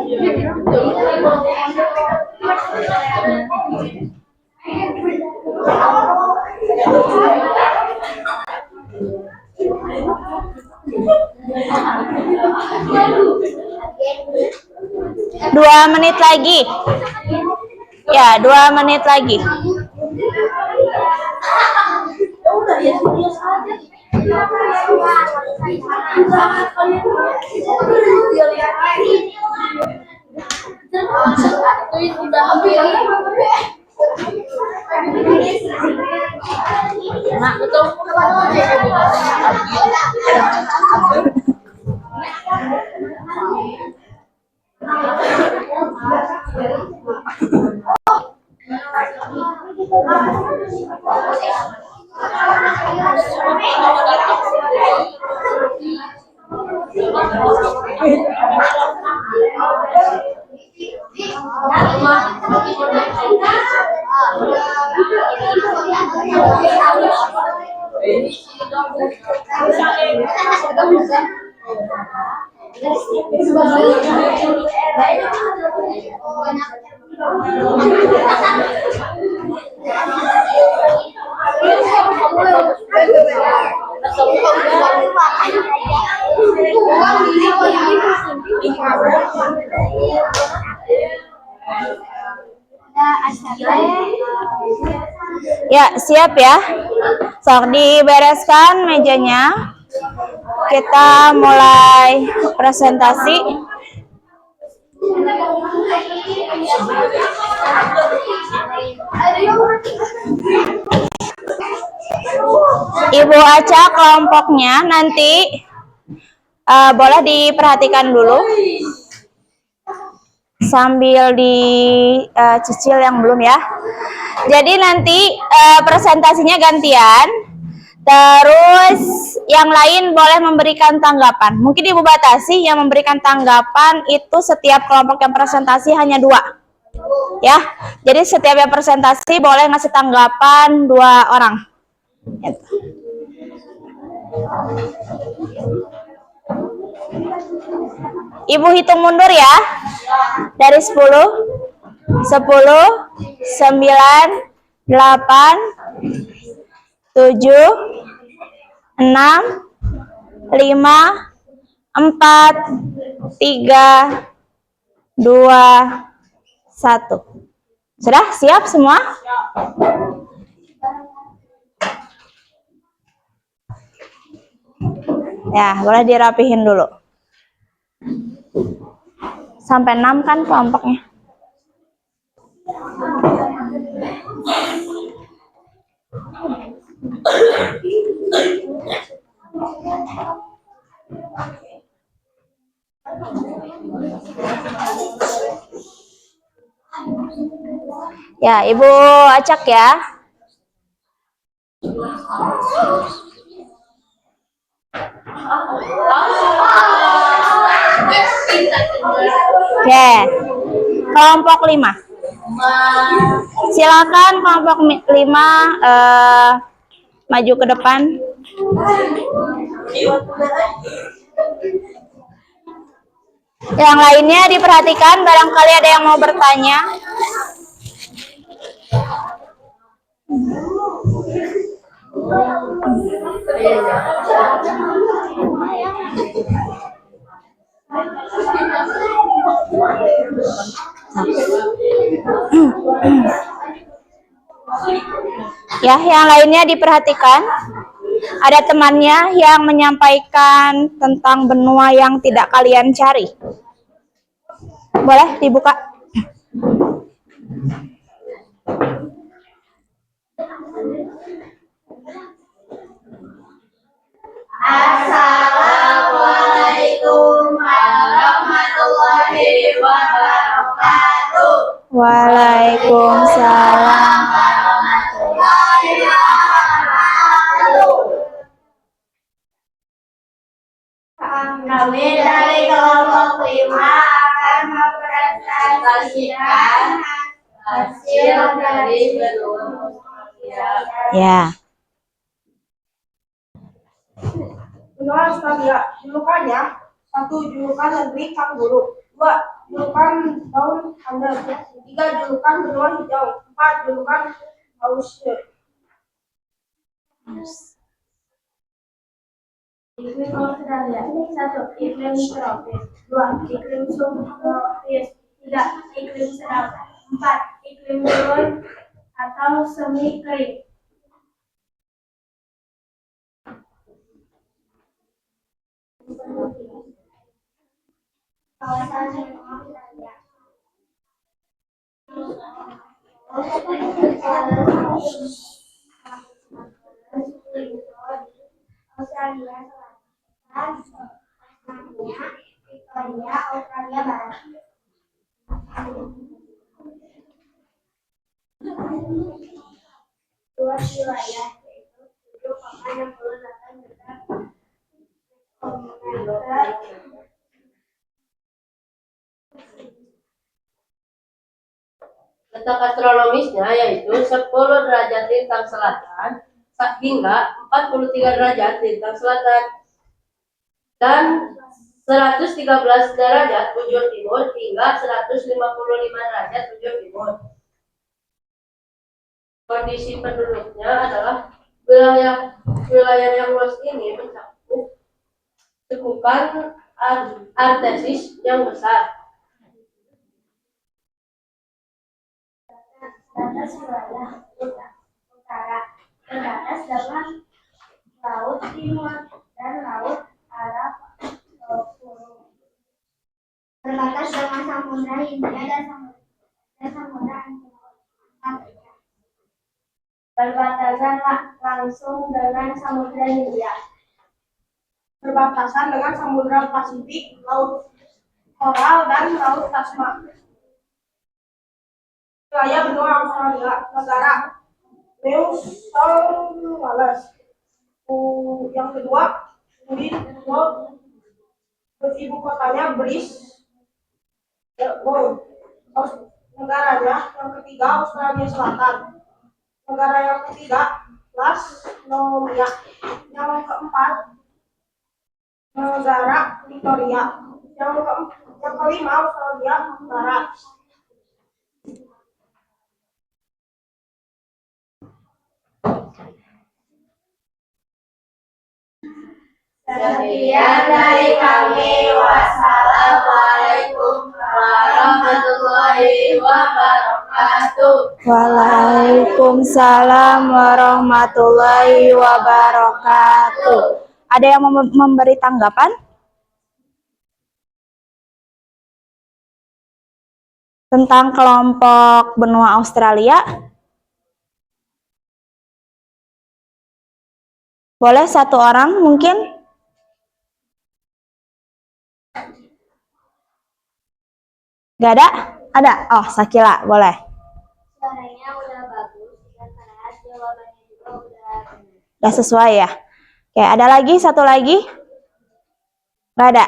Dua menit lagi. Ya, 2 menit lagi. Nah, betul. Ya, siap ya. Sok dibereskan mejanya. Kita mulai presentasi. Ibu Aca kelompoknya nanti boleh diperhatikan dulu sambil dicicil yang belum ya. Jadi nanti presentasinya gantian. Terus yang lain boleh memberikan tanggapan. Mungkin Ibu batasi yang memberikan tanggapan itu setiap kelompok yang presentasi hanya 2. Ya. Jadi setiap yang presentasi boleh ngasih tanggapan 2 orang. Ibu hitung mundur ya. Dari 10, 10, 9, 8, 7, 6, 5, 4, 3, 2, 1. Sudah siap semua? Ya, boleh dirapihin dulu. Sampai 6 kan kelompoknya. Ya, Ibu acak ya. Oke. Kelompok 5. Silakan kelompok 5 maju ke depan. Yang lainnya diperhatikan, barangkali ada yang mau bertanya. Ya, yang lainnya diperhatikan. Ada temannya yang menyampaikan tentang benua yang tidak kalian cari. Boleh dibuka. Assalamualaikum warahmatullahi wabarakatuh. Waalaikumsalam. Kami dari kelompok 5 akan mempresentasikan hasil dari benua. Ya. Benua Australia, julukannya 1. Julukan negeri kanguru, 2. Julukan daun under, 3. Julukan benua hijau, 4. Julukan Australia. Iklim Australia, 1. Iklim tropis, 2. Iklim subtropis, 3. Iklim sedang, 4. Iklim gurun atau semi kering. Kawasan Australia. Australia Selatan, Tasmania, Victoria, Australia Barat. luas wilayah yaitu 7,68 juta kilometer. Letak astronomisnya yaitu 10 derajat lintang selatan hingga 43 derajat lintang selatan dan 113 derajat bujur timur hingga 155 derajat bujur timur. Kondisi penduduknya adalah wilayah yang luas ini mencakup cekupan artesis yang besar. Batas wilayah utara terbatas dengan Laut Timur dan Laut Arab terbatas dengan Samudra Hindia dan Samudra Atlantik. Berbatasan langsung dengan Samudra Hindia. Berbatasan dengan Samudra Pasifik, Laut Koral, dan Laut Tasman. Wilayah benua Australia, negara New South Wales. Yang kedua, Queensland, ibu kotanya Brisbane. Negaranya yang ketiga Australia Selatan. Negara yang ketiga Tasmania. Yang keempat negara Victoria. Yang kelima Australia Barat. Sekian dari kami. Wassalamualaikum warahmatullahi wabarakatuh. Waalaikumsalam warahmatullahi wabarakatuh. Ada yang memberi tanggapan? Tentang kelompok benua Australia? Boleh satu orang mungkin? Gak ada? Ada? Oh, Sakila, boleh. Suaranya udah bagus, dan keras, jawabannya juga Udah sesuai ya? Oke, ada lagi? Satu lagi? Gak ada?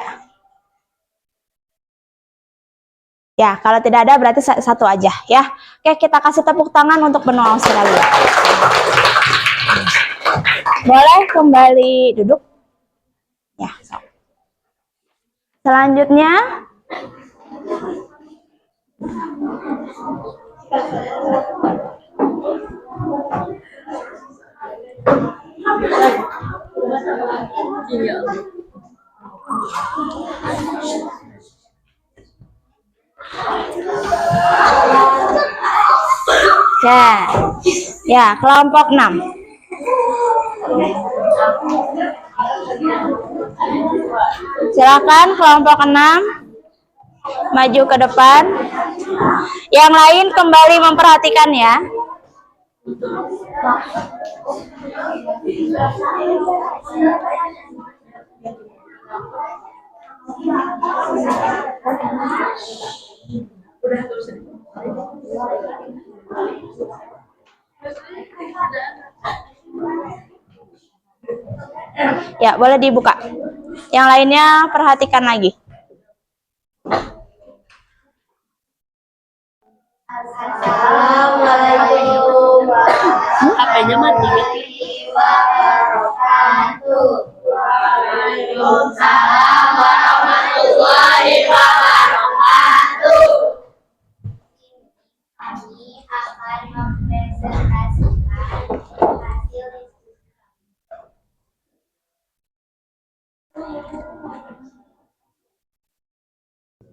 Ya, kalau tidak ada berarti satu aja ya. Oke, kita kasih tepuk tangan untuk benua Australia. Boleh kembali duduk? Ya, selanjutnya ya, kelompok 6. Silakan kelompok 6 maju ke depan. Yang lain kembali memperhatikan ya. Ya, boleh dibuka. Yang lainnya perhatikan lagi. Assalamualaikum HP-nya mati. wabarakatuh. Waalaikumsalam warahmatullahi wabarakatuh. Kami akan mempresentasikan hasil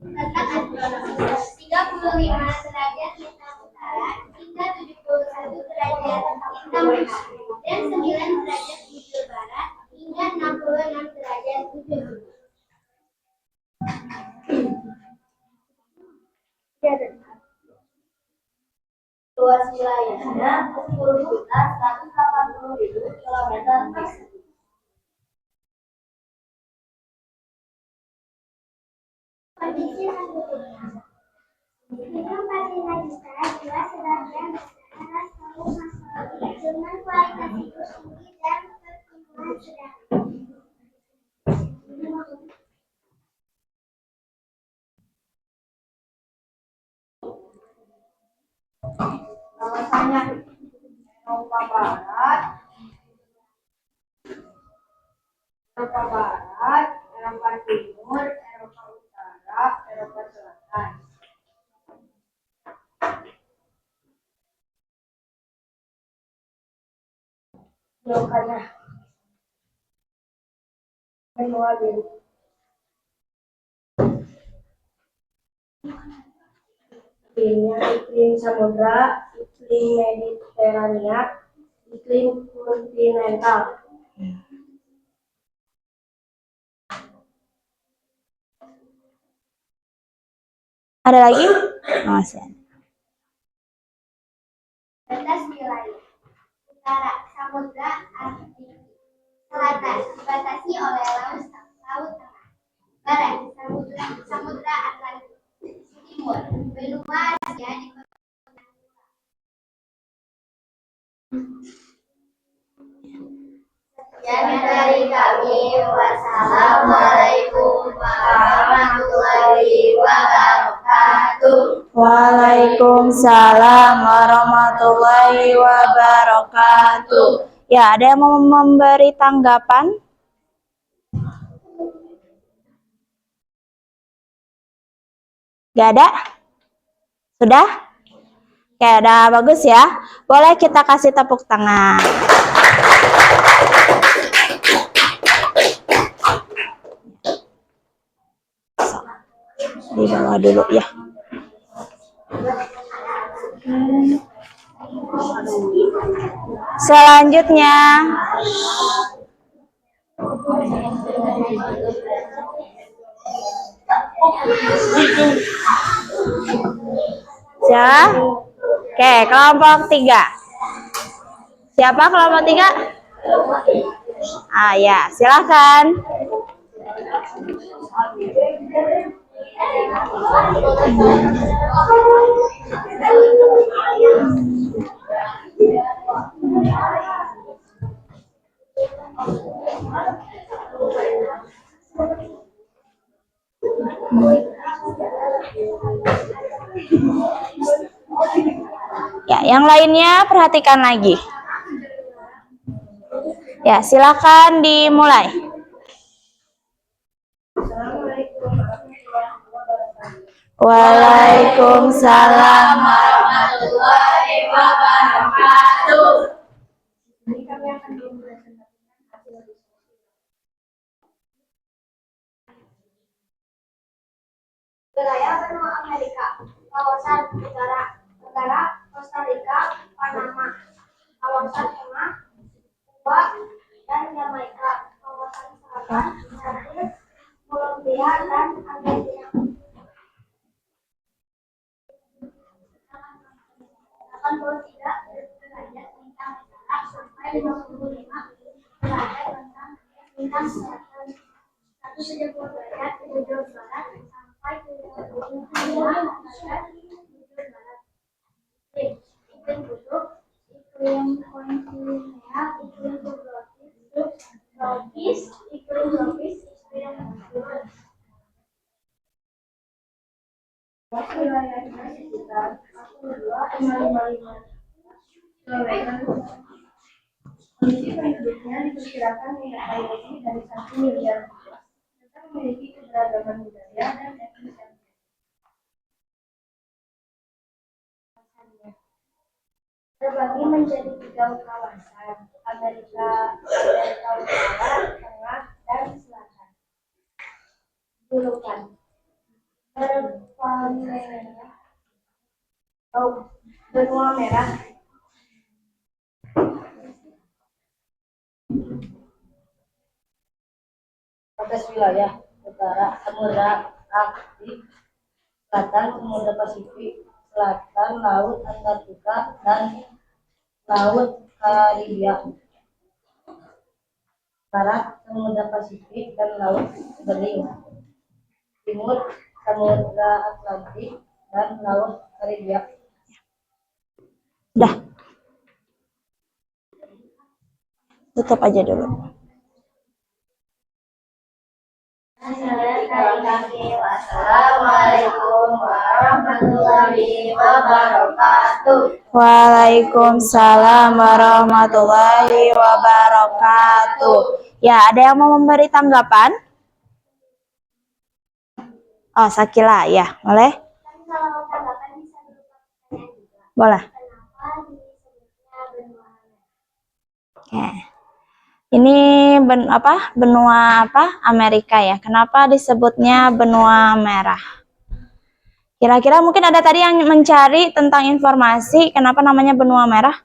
tentang astronomi 35 derajat lintang utara hingga 71 derajat lintang barat dan 9 derajat bujur barat hingga 66 derajat bujur timur. Luas wilayahnya 10.180.000 kilometer persegi. Kondisi penduduknya. Minum 45 juta jiwa sebagian besar adalah kaum masyarakat dengan kualitas hidup tinggi dan pertumbuhan sedang. Kawasannya Eropa Barat, Eropa Timur, Eropa Utara, Eropa Selatan. Jauhkannya benua biru. Iklimnya iklim samudra, iklim Mediterania, iklim kontinental. Ada lagi? Masih ada. Batas wilayah utara Samudra Atlantik, selatan dibatasi oleh Laut Tengah, barat Samudra Atlantik, timur benua Asia Sekian dari kami. Wassalamualaikum warahmatullahi wabarakatuh. Waalaikumsalam warahmatullahi wabarakatuh. Ya, ada yang mau memberi tanggapan? Gak ada? Sudah? Oke, udah bagus ya. Boleh kita kasih tepuk tangan. Di bawah dulu ya. Selanjutnya, ya. Oke, kelompok 3. Siapa kelompok 3? Ah ya, silakan. Ya, yang lainnya perhatikan lagi. Ya, silakan dimulai. Waalaikumsalam warahmatullahi wabarakatuh. Ini kami akan mempresentasikan hasil diskusi. Wilayah benua Amerika, kawasan utara, negara Costa Rica, Panama, kawasan tengah, Kuba, dan Jamaika, kawasan selatan, Brazil, Kolombia, dan Argentina. 83 derajat bintang utara sampai 55 derajat bintang selatan, 170 derajat bujur barat sampai 75 derajat bujur barat. Iklim kutub, iklim kontinental, iklim subtropis, iklim tropis, iklim tropis. Wilayahnya sekitar 42,55 kilometer. Kondisi penduduknya diperkirakan menyertai lebih dari 1 miliar jiwa, serta memiliki keberagaman budaya dan etnis yang terbagi menjadi 3 kawasan: Amerika Utara, Tengah, dan Selatan. Julukan benua merah. Batas wilayah utara Samudra Arktik, selatan Samudra Pasifik, selatan Laut Antartika dan Laut Karibia, barat Samudra Pasifik dan Laut Bering, timur Samudra Atlantik dan Laut Karibia. Dah. Tutup aja dulu. Assalamualaikum warahmatullahi wabarakatuh. Waalaikumsalam warahmatullahi wabarakatuh. Ya, ada yang mau memberi tanggapan? Oh, Sakila, ya, boleh? Kalau tanggapan bisa berupa pertanyaan juga. Boleh. Kenapa disebutnya benua merah? Oke. Ini benua apa? Amerika ya. Kenapa disebutnya benua merah? Kira-kira mungkin ada tadi yang mencari tentang informasi kenapa namanya benua merah?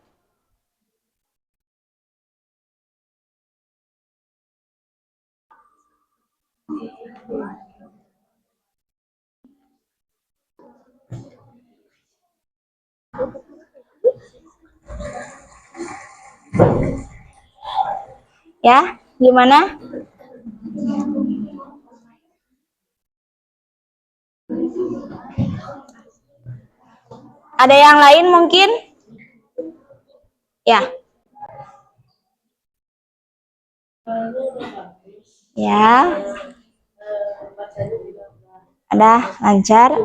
Ya, gimana? Ada yang lain mungkin? Ya. Ya. Ada lancar?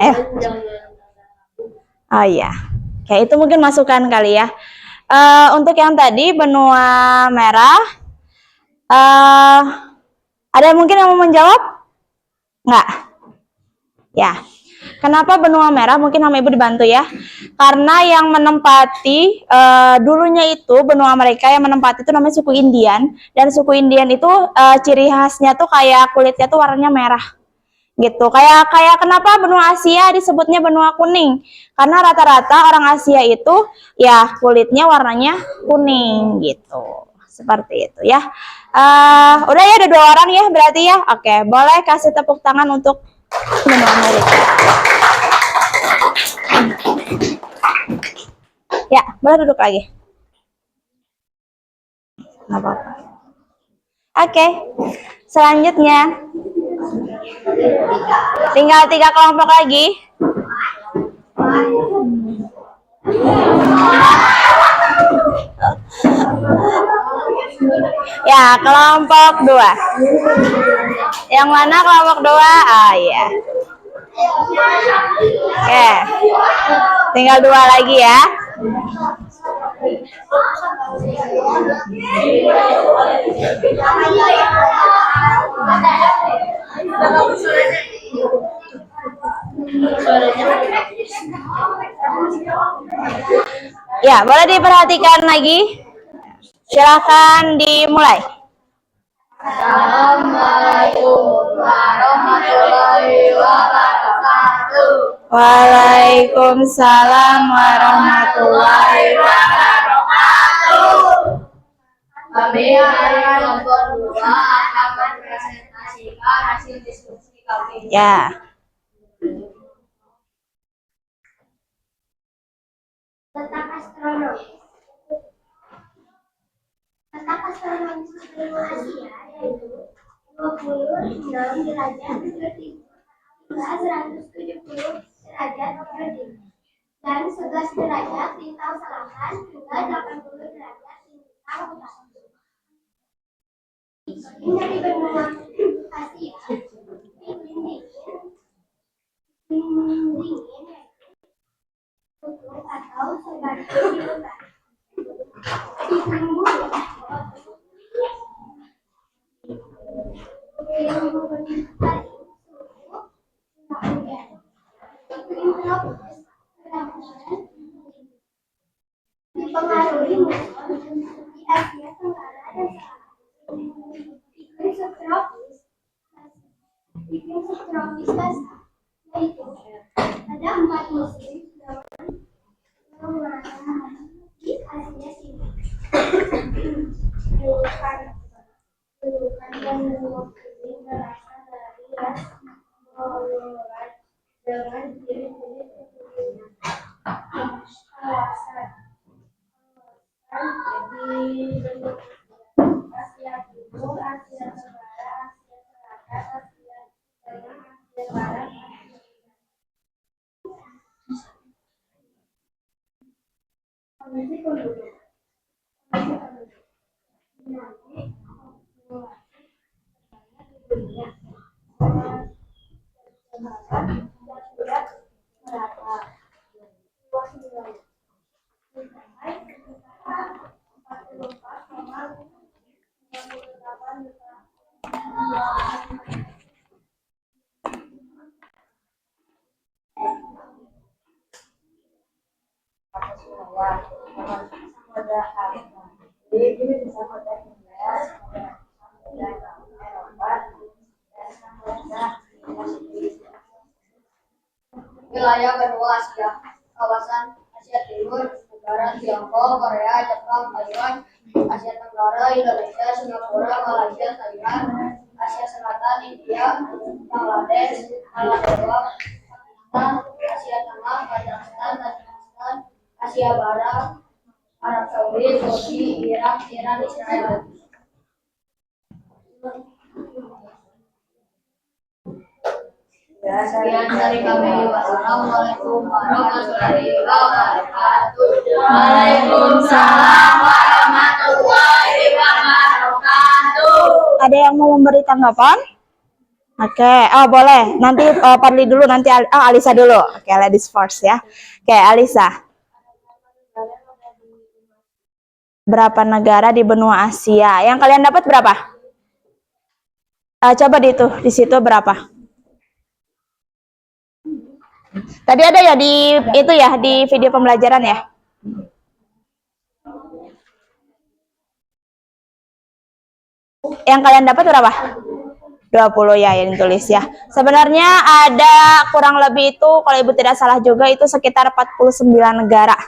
Oh iya. Kayak itu mungkin masukan kali ya. Untuk yang tadi benua merah, ada mungkin yang mau menjawab? Enggak? Ya. Kenapa benua merah? Mungkin sama Ibu dibantu ya. Karena yang menempati dulunya itu benua mereka yang menempati itu namanya suku Indian, dan suku Indian itu ciri khasnya tuh kayak kulitnya tuh warnanya merah. Gitu. Kayak kenapa benua Asia disebutnya benua kuning? Karena rata-rata orang Asia itu ya kulitnya warnanya kuning gitu. Seperti itu ya. Udah ya, ada 2 orang ya berarti ya. Oke, boleh kasih tepuk tangan untuk benua Amerika. Ya, boleh duduk lagi. Nggak apa-apa. Oke, selanjutnya tinggal 3 kelompok lagi. Ya, kelompok 2. Yang mana kelompok 2? Ah, iya. Oke. Tinggal 2 lagi ya. Ya, boleh diperhatikan lagi. Silakan dimulai. Assalamualaikum warahmatullahi wabarakatuh. Waalaikumsalam warahmatullahi Wabarakatuh. Kami dari kelompok 2 akan mempresentasikan hasil diskusi kami. Ya. Tentang astronomi. Tentang astronomi benua Asia yaitu 26 derajat 73 hingga 170 derajat 73 dan 11 derajat lintang selatan hingga 80 derajat lintang utara. Iklim dari benua Asia iklim dingin yaitu kutub atau sebagian di utara. Iklim bumi yang mencapai suhu 0 derajat. Iklim tropis dipengaruhi muson di Asia Tenggara dan Selatan. Iklim subtropis basah yaitu ada 4 musim di Asia sini. Julukan dan benua iklim berasal dari ras mongoloid dengan ciri-ciri keturunan kawasan di benua Asia Timur, Asia Tenggara, Asia Selatan, Asia Tengah, Asia Barat, Kondisi penduduk. Wilayah benua Asia, kawasan Asia Timur, negara Tiongkok, Korea, Jepang, Taiwan, Asia Tenggara, Indonesia, Singapura, Malaysia, Thailand, Asia Selatan, India, Bangladesh, Maladewa, Pakistan, Asia Tengah, Kazakhstan, Tajikistan, Asia Barat, Arab Saudi, Turki, Irak, Iran, Israel. Sekian dari kami. Wassalamualaikum warahmatullahi wabarakatuh. Waalaikumsalam warahmatullahi wabarakatuh. Ada yang mau memberi tanggapan? Oke, oh boleh. Nanti Parli dulu, nanti Alisa dulu. Oke, ladies first ya. Oke, Alisa. Berapa negara di benua Asia? Yang kalian dapat berapa? Coba di situ berapa? Tadi ada ya di itu ya di video pembelajaran ya. Yang kalian dapat berapa? 20 ya yang ditulis ya. Sebenarnya ada kurang lebih itu kalau Ibu tidak salah juga itu sekitar 49 negara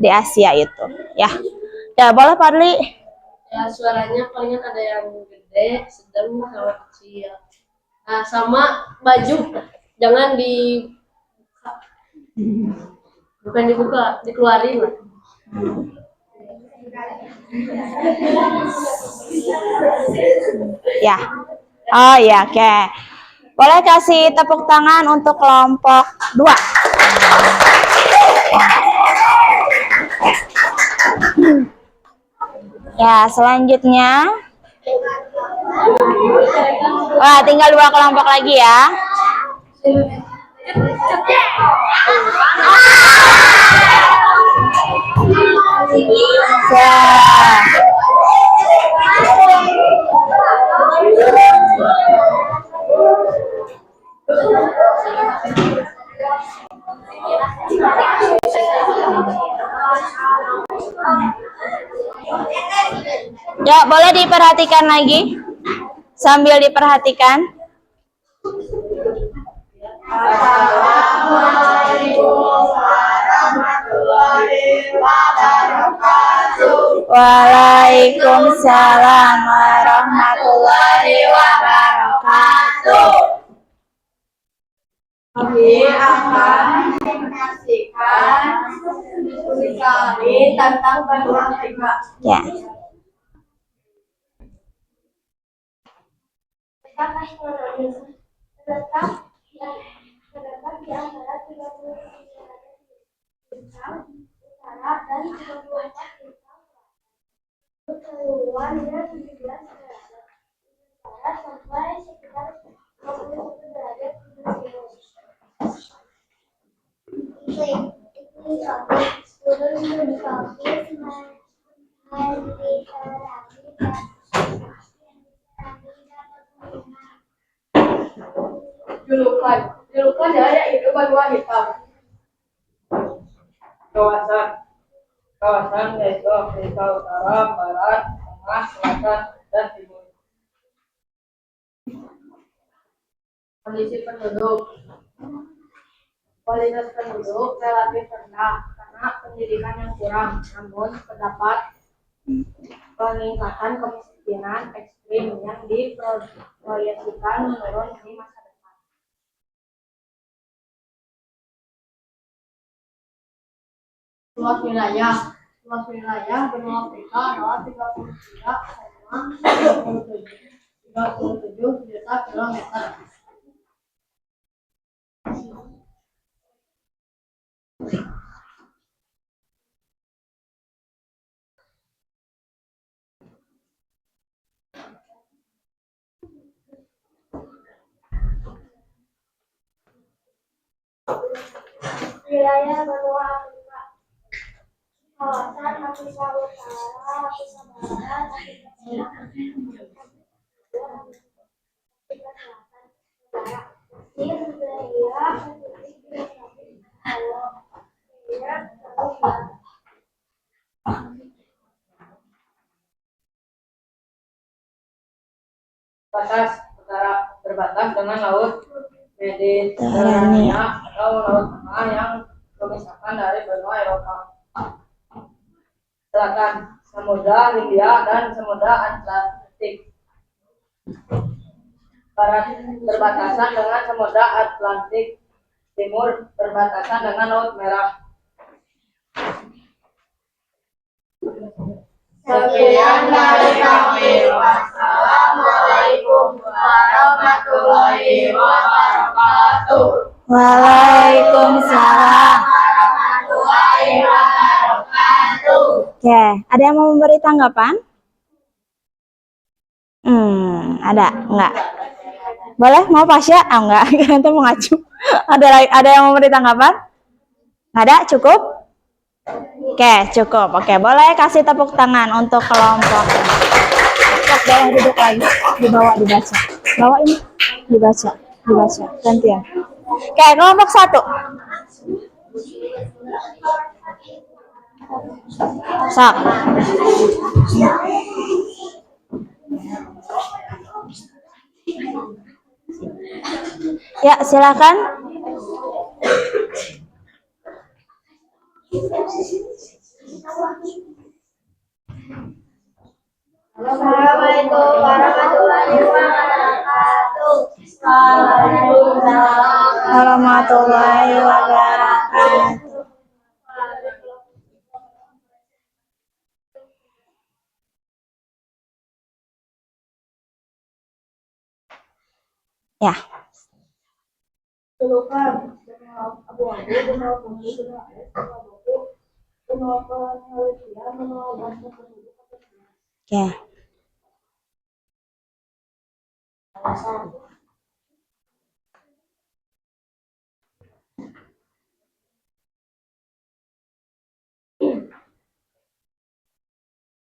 di Asia itu ya. Ya boleh Parli. Ya suaranya palingan ada yang gede, sedang, sama kecil. Nah sama baju jangan bukan dibuka, dikeluarin lah. Ya. Oh ya, oke. Boleh kasih tepuk tangan untuk kelompok 2. Ya, selanjutnya. Wah, tinggal 2 kelompok lagi ya. Ya, boleh diperhatikan lagi. Sambil diperhatikan. Waalaikumsalam warahmatullahi wabarakatuh. Kami akan menyaksikan diskusi kami tentang benua Afrika. Ya. Terdapat di antara 30 bintang utara dan 24 bintang keluar dan 17 derajat utara sampai sekitar 21 derajat turun tropis hari terakhir Julukan dari itu benua hitam. Kawasan yaitu Afrika Utara, Barat, Tengah, Selatan, dan Timur. Kondisi penduduk. Kualitas penduduk relatif rendah karena pendidikan yang kurang, namun terdapat peningkatan kemiskinan ekstrim yang diproyeksikan menurun di masa depan. Luas wilayah benua Afrika adalah 33,37 juta kilometer. Wilayah benua Afrika. Kawasan Afrika Utara, Afrika Barat, Afrika Tengah, Afrika Selatan, Negara Nigeria, Republik Demokratik Kongo, Kenya, Rusia. Batas utara berbatas dengan Laut Mediterania atau Laut Tengah yang memisahkan dari benua Eropa. Selatan Samudra Hindia dan Samudra Atlantik. Barat berbatasan dengan Samudra Atlantik. Timur berbatasan dengan Laut Merah. Sekian dari kami. Wassalamualaikum warahmatullahi wabarakatuh. Waalaikumsalam. Warahmatullahi wabarakatuh. Oke, ada yang mau memberi tanggapan? Ada? Enggak? Boleh? Mau Pasya? Enggak, nanti mau ngacu. Ada yang mau memberi tanggapan? Nggak ada? Cukup? Oke, cukup. Oke, boleh kasih tepuk tangan untuk kelompok. Boleh duduk lagi. Dibaca. Bawa ini. Dibaca. Gantian. Oke, kelompok 1. Sok. Ya, silakan. Assalamualaikum warahmatullahi wabarakatuh. Waalaikumsalam Warahmatullahi wabarakatuh. Ya. Julukan benua abu-abu, benua putih, benua es, benua buku, benua penelitian, benua bahasa penduduk. Oke.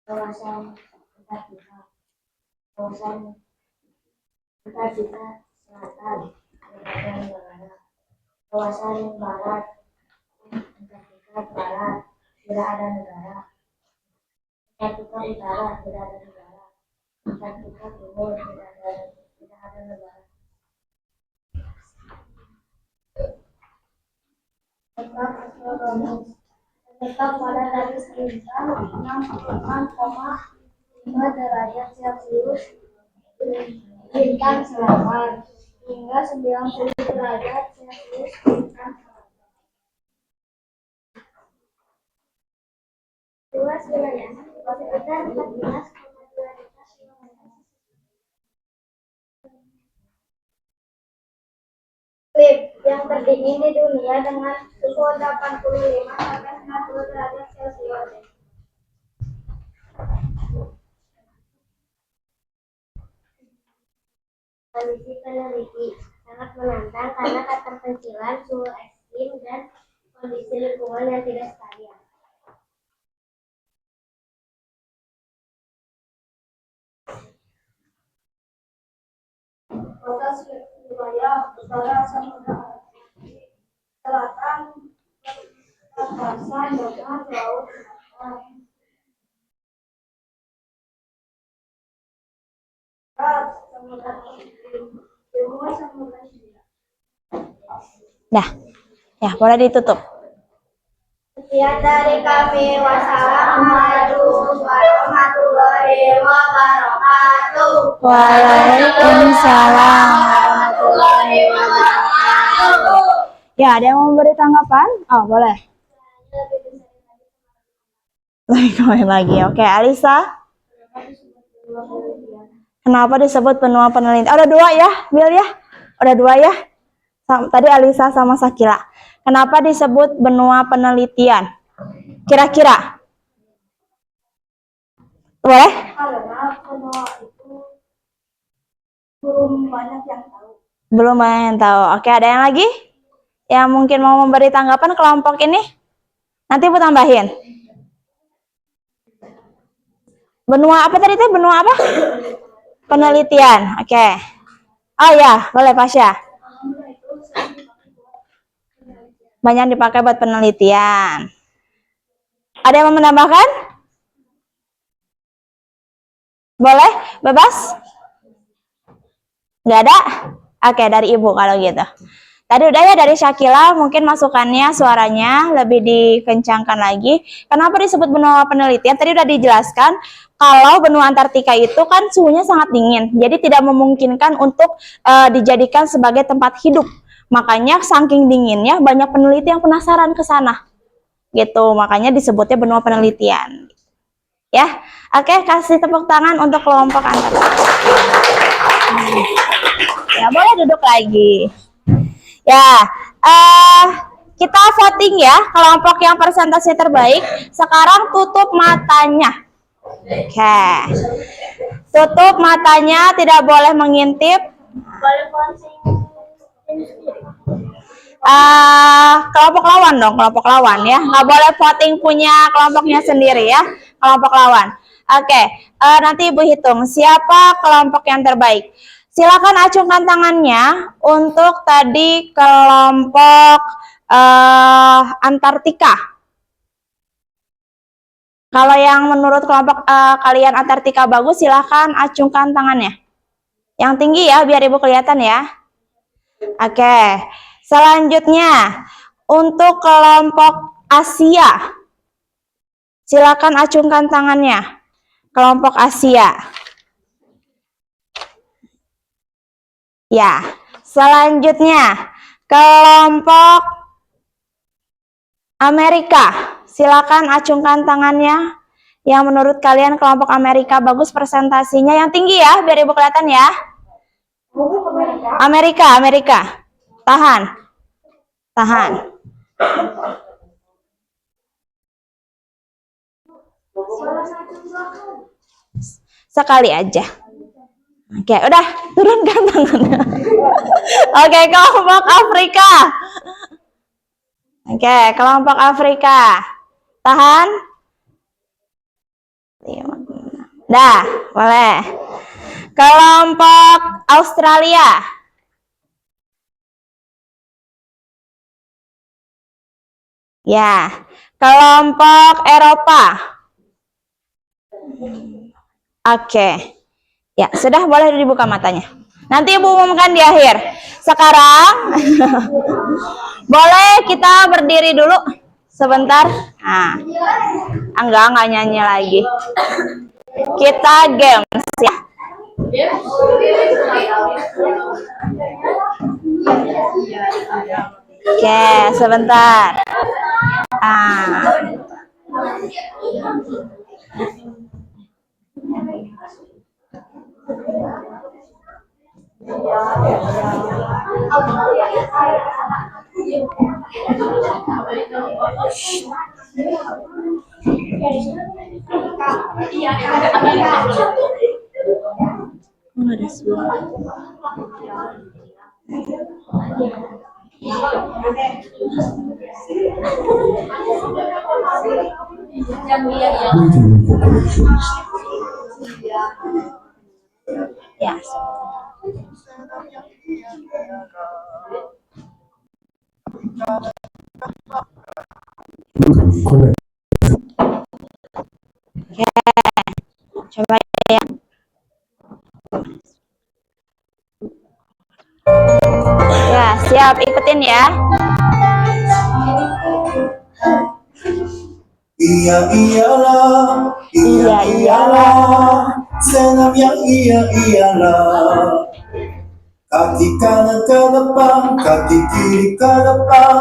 kawasan Antartika, kawasan Antartika Selatan, negara-negara, kawasan Barat, Antartika Barat, tidak ada negara, Antartika Utara, tidak ada negara, Antartika Timur, tidak ada negara. Letak astronomis terletak pada garis bintang 66,5 derajat Celcius bintang selatan hingga 90 derajat Celcius bintang selatan. Luas wilayah sekitar 14,2 juta kilometer. Klip yang terdingin di dunia dengan suhu 85 sampai 90 derajat Celcius. Kondisi peneliti sangat menantang karena keterpencilan suhu ekstrim dan kondisi lingkungan yang tidak stabil. Batas wilayah utara Samudra Atlantik, selatan perbatasan dengan Laut Merah. Barat Samudra Pasifik, timur Samudra Hindia. Dah. Ya, boleh ditutup. Sekian dari kami. Wassalamualaikum warahmatullahi wabarakatuh. Waalaikumsalam warahmatullahi wabarakatuh. Ya, ada yang mau memberi tanggapan? Oh, boleh. Lagi. Oke, Alisa. Kenapa disebut benua penelitian? Udah 2 ya, Bil ya? Udah 2 ya? Tadi Alisa sama Sakila. Kenapa disebut benua penelitian? Kira-kira? Boleh? Karena benua itu belum banyak yang tahu. Belum banyak yang tahu. Oke, ada yang lagi? Yang mungkin mau memberi tanggapan kelompok ini? Nanti Ibu tambahin. Benua apa tadi teh? Benua apa? Penelitian. Oke. Oh ya, boleh Pasya. Banyak dipakai buat penelitian. Ada yang mau menambahkan? Boleh? Bebas? Nggak ada? Oke, dari Ibu kalau gitu. Tadi udah ya dari Syakila, mungkin masukannya suaranya lebih dikencangkan lagi. Kenapa disebut benua penelitian? Tadi udah dijelaskan kalau benua Antartika itu kan suhunya sangat dingin, jadi tidak memungkinkan untuk dijadikan sebagai tempat hidup. Makanya saking dinginnya banyak peneliti yang penasaran ke sana. Gitu, makanya disebutnya benua penelitian. Ya, oke, kasih tepuk tangan untuk kelompok Antartika. Ya, boleh duduk lagi. Ya, kita voting ya, kelompok yang presentasi terbaik. Sekarang tutup matanya. Oke. Tutup matanya, tidak boleh mengintip. Kelompok lawan dong, kelompok lawan ya. Nggak boleh voting punya kelompoknya sendiri ya, kelompok lawan. Oke, nanti Ibu hitung siapa kelompok yang terbaik. Silakan acungkan tangannya untuk tadi kelompok Antartika. Kalau yang menurut kelompok kalian Antartika bagus, silakan acungkan tangannya. Yang tinggi ya, biar Ibu kelihatan ya. Oke, selanjutnya untuk kelompok Asia. Silakan acungkan tangannya. Kelompok Asia. Ya, selanjutnya kelompok Amerika. Silakan acungkan tangannya. Yang menurut kalian kelompok Amerika bagus presentasinya. Yang tinggi ya, biar Ibu kelihatan ya. Amerika, Amerika. Tahan. Tahan. Sekali aja. Oke, udah turunkan tangannya. Oke, kelompok Afrika. Oke, kelompok Afrika. Tahan. Dah, boleh. Kelompok Australia. Ya, kelompok Eropa. Oke. Ya, sudah boleh dibuka matanya. Nanti Ibu umumkan di akhir. Sekarang boleh kita berdiri dulu sebentar. Nah, enggak nyanyi lagi. Kita games ya. Oke, sebentar. Ada suara. Waiting for connections. Ya. Bluetooth connect. Coba ya. Ya, siap, ikutin ya. Iya iyalah, Iya iyalah. senam yang iya iyalah. Kaki kanan ke depan, kaki kiri ke depan,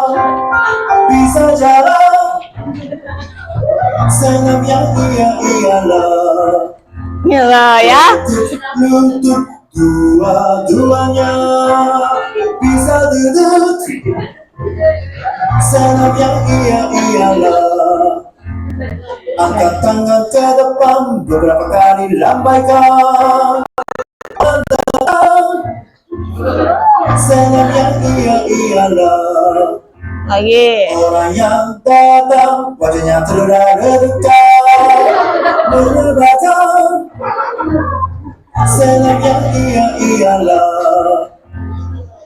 bisa jalan. Senam yang iya iyalah. Gila ya. Lutut dua-duanya bisa duduk. Senam yang iya iyalah. Angkat tangan ke depan, beberapa kali lambaikan. Senang yang ialah Lagi. orang yang datang, wajahnya terduga-duga menyebatkan. Senang yang ialah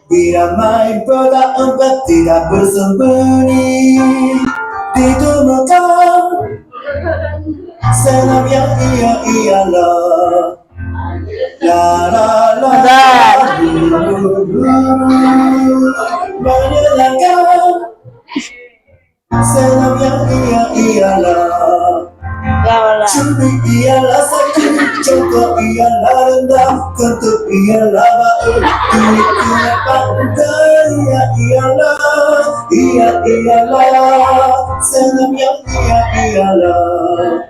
bila main petak umpet tidak bersembunyi ditemukan. Senang yang ialah la la la menyenangkan. Senang yang ialah Ya Allah. curi ialah sakit, congkok ialah rendah, kentut ialah bau, ini kenapa ialah senang yang ialah.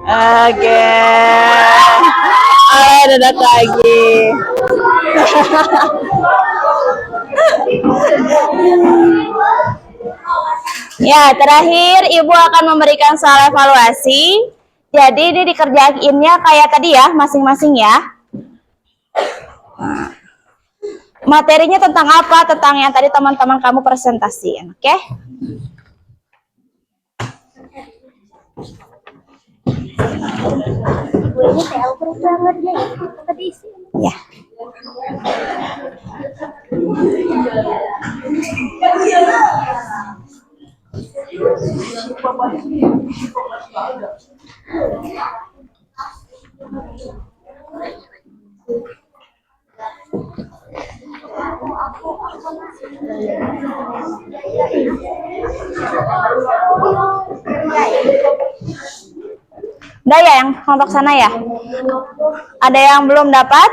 Oke. Ayo dadat lagi. Ya, terakhir Ibu akan memberikan soal evaluasi. Jadi ini dikerjainnya kayak tadi ya, masing-masing ya. Nah, materinya tentang apa? Tentang yang tadi teman-teman kamu presentasiin, oke? Ya. Udah ya yang kelompok sana ya? Ada yang belum dapat?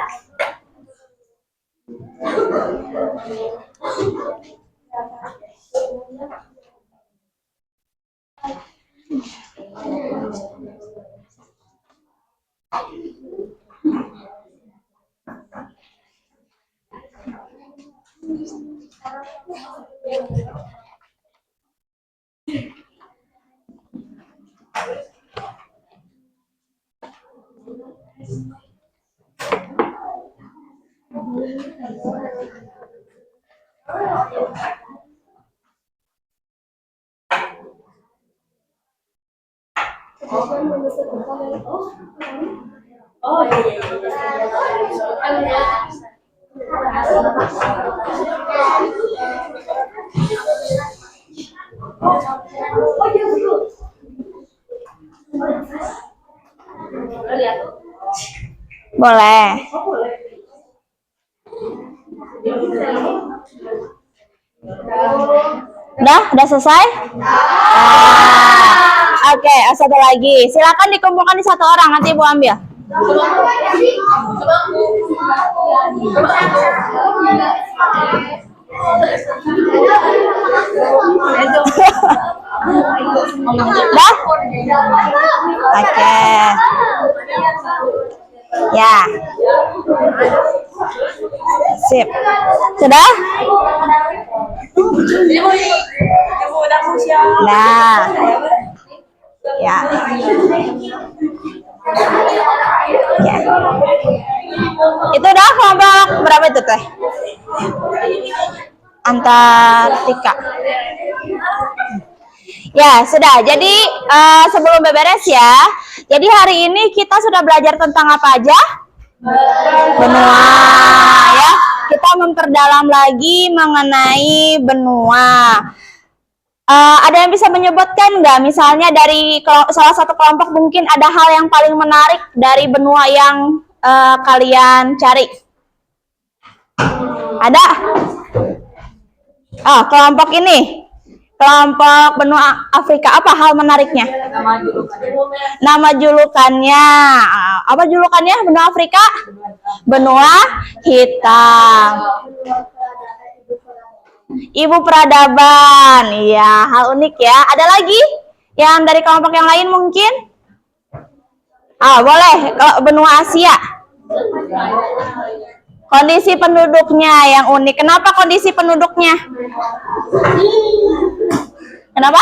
Boleh. Udah selesai? Oke, satu lagi. Silakan dikumpulkan di satu orang, nanti Ibu ambil. Dah? Oke. Ya. Sip. Sudah? Nah. Ya. Ya. Itu udah kelompok berapa itu teh? Antartika. Ya, sudah. Jadi sebelum beberes ya. Jadi hari ini kita sudah belajar tentang apa aja? Benua ya. Kita memperdalam lagi mengenai benua. Ada yang bisa menyebutkan nggak? Misalnya dari salah satu kelompok mungkin ada hal yang paling menarik dari benua yang kalian cari. Ada? Oh, kelompok ini. Kelompok benua Afrika, apa hal menariknya? Nama julukannya. Apa julukannya benua Afrika? Benua hitam. Ibu peradaban. Iya, hal unik ya. Ada lagi? Yang dari kelompok yang lain mungkin? Boleh. Kalau benua Asia. Kondisi penduduknya yang unik. Kenapa kondisi penduduknya? Kenapa?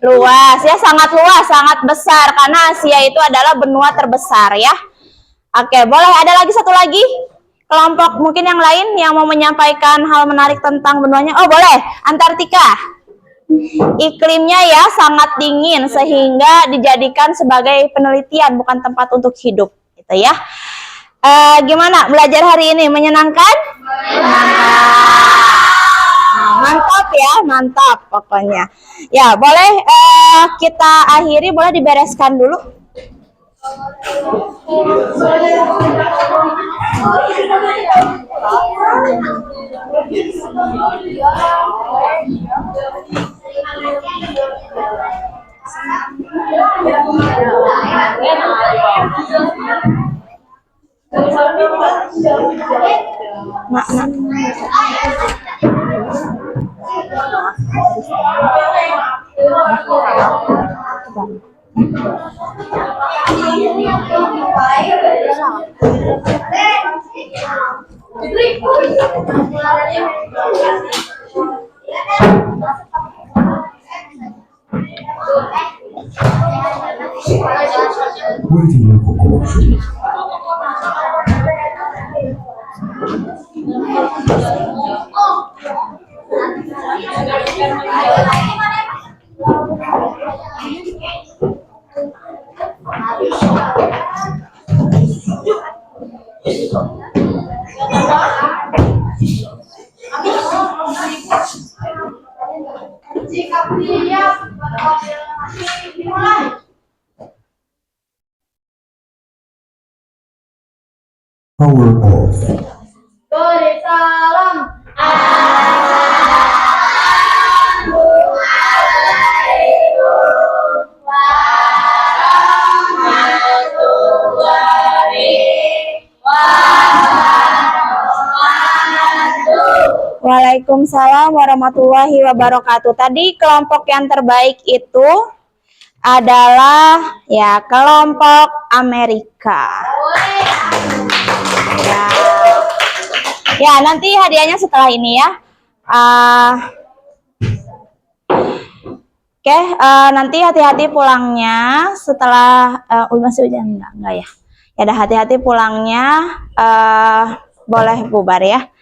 Luas ya, sangat luas, sangat besar. Karena Asia itu adalah benua terbesar ya. Oke, boleh ada lagi satu lagi? Kelompok mungkin yang lain yang mau menyampaikan hal menarik tentang benuanya. Oh boleh, Antartika. Iklimnya ya sangat dingin sehingga dijadikan sebagai penelitian bukan tempat untuk hidup, gitu ya. Gimana belajar hari ini? Menyenangkan? Mantap ya, mantap pokoknya. Ya boleh kita akhiri, boleh dibereskan dulu. Waiting room for correction. Power off. Beri salam. Waalaikumsalam warahmatullahi wabarakatuh. Tadi kelompok yang terbaik itu adalah ya kelompok Amerika. Ya, nanti hadiahnya setelah ini ya. Oke, nanti hati-hati pulangnya setelah masih hujan enggak ya. Ya udah hati-hati pulangnya, boleh bubar ya.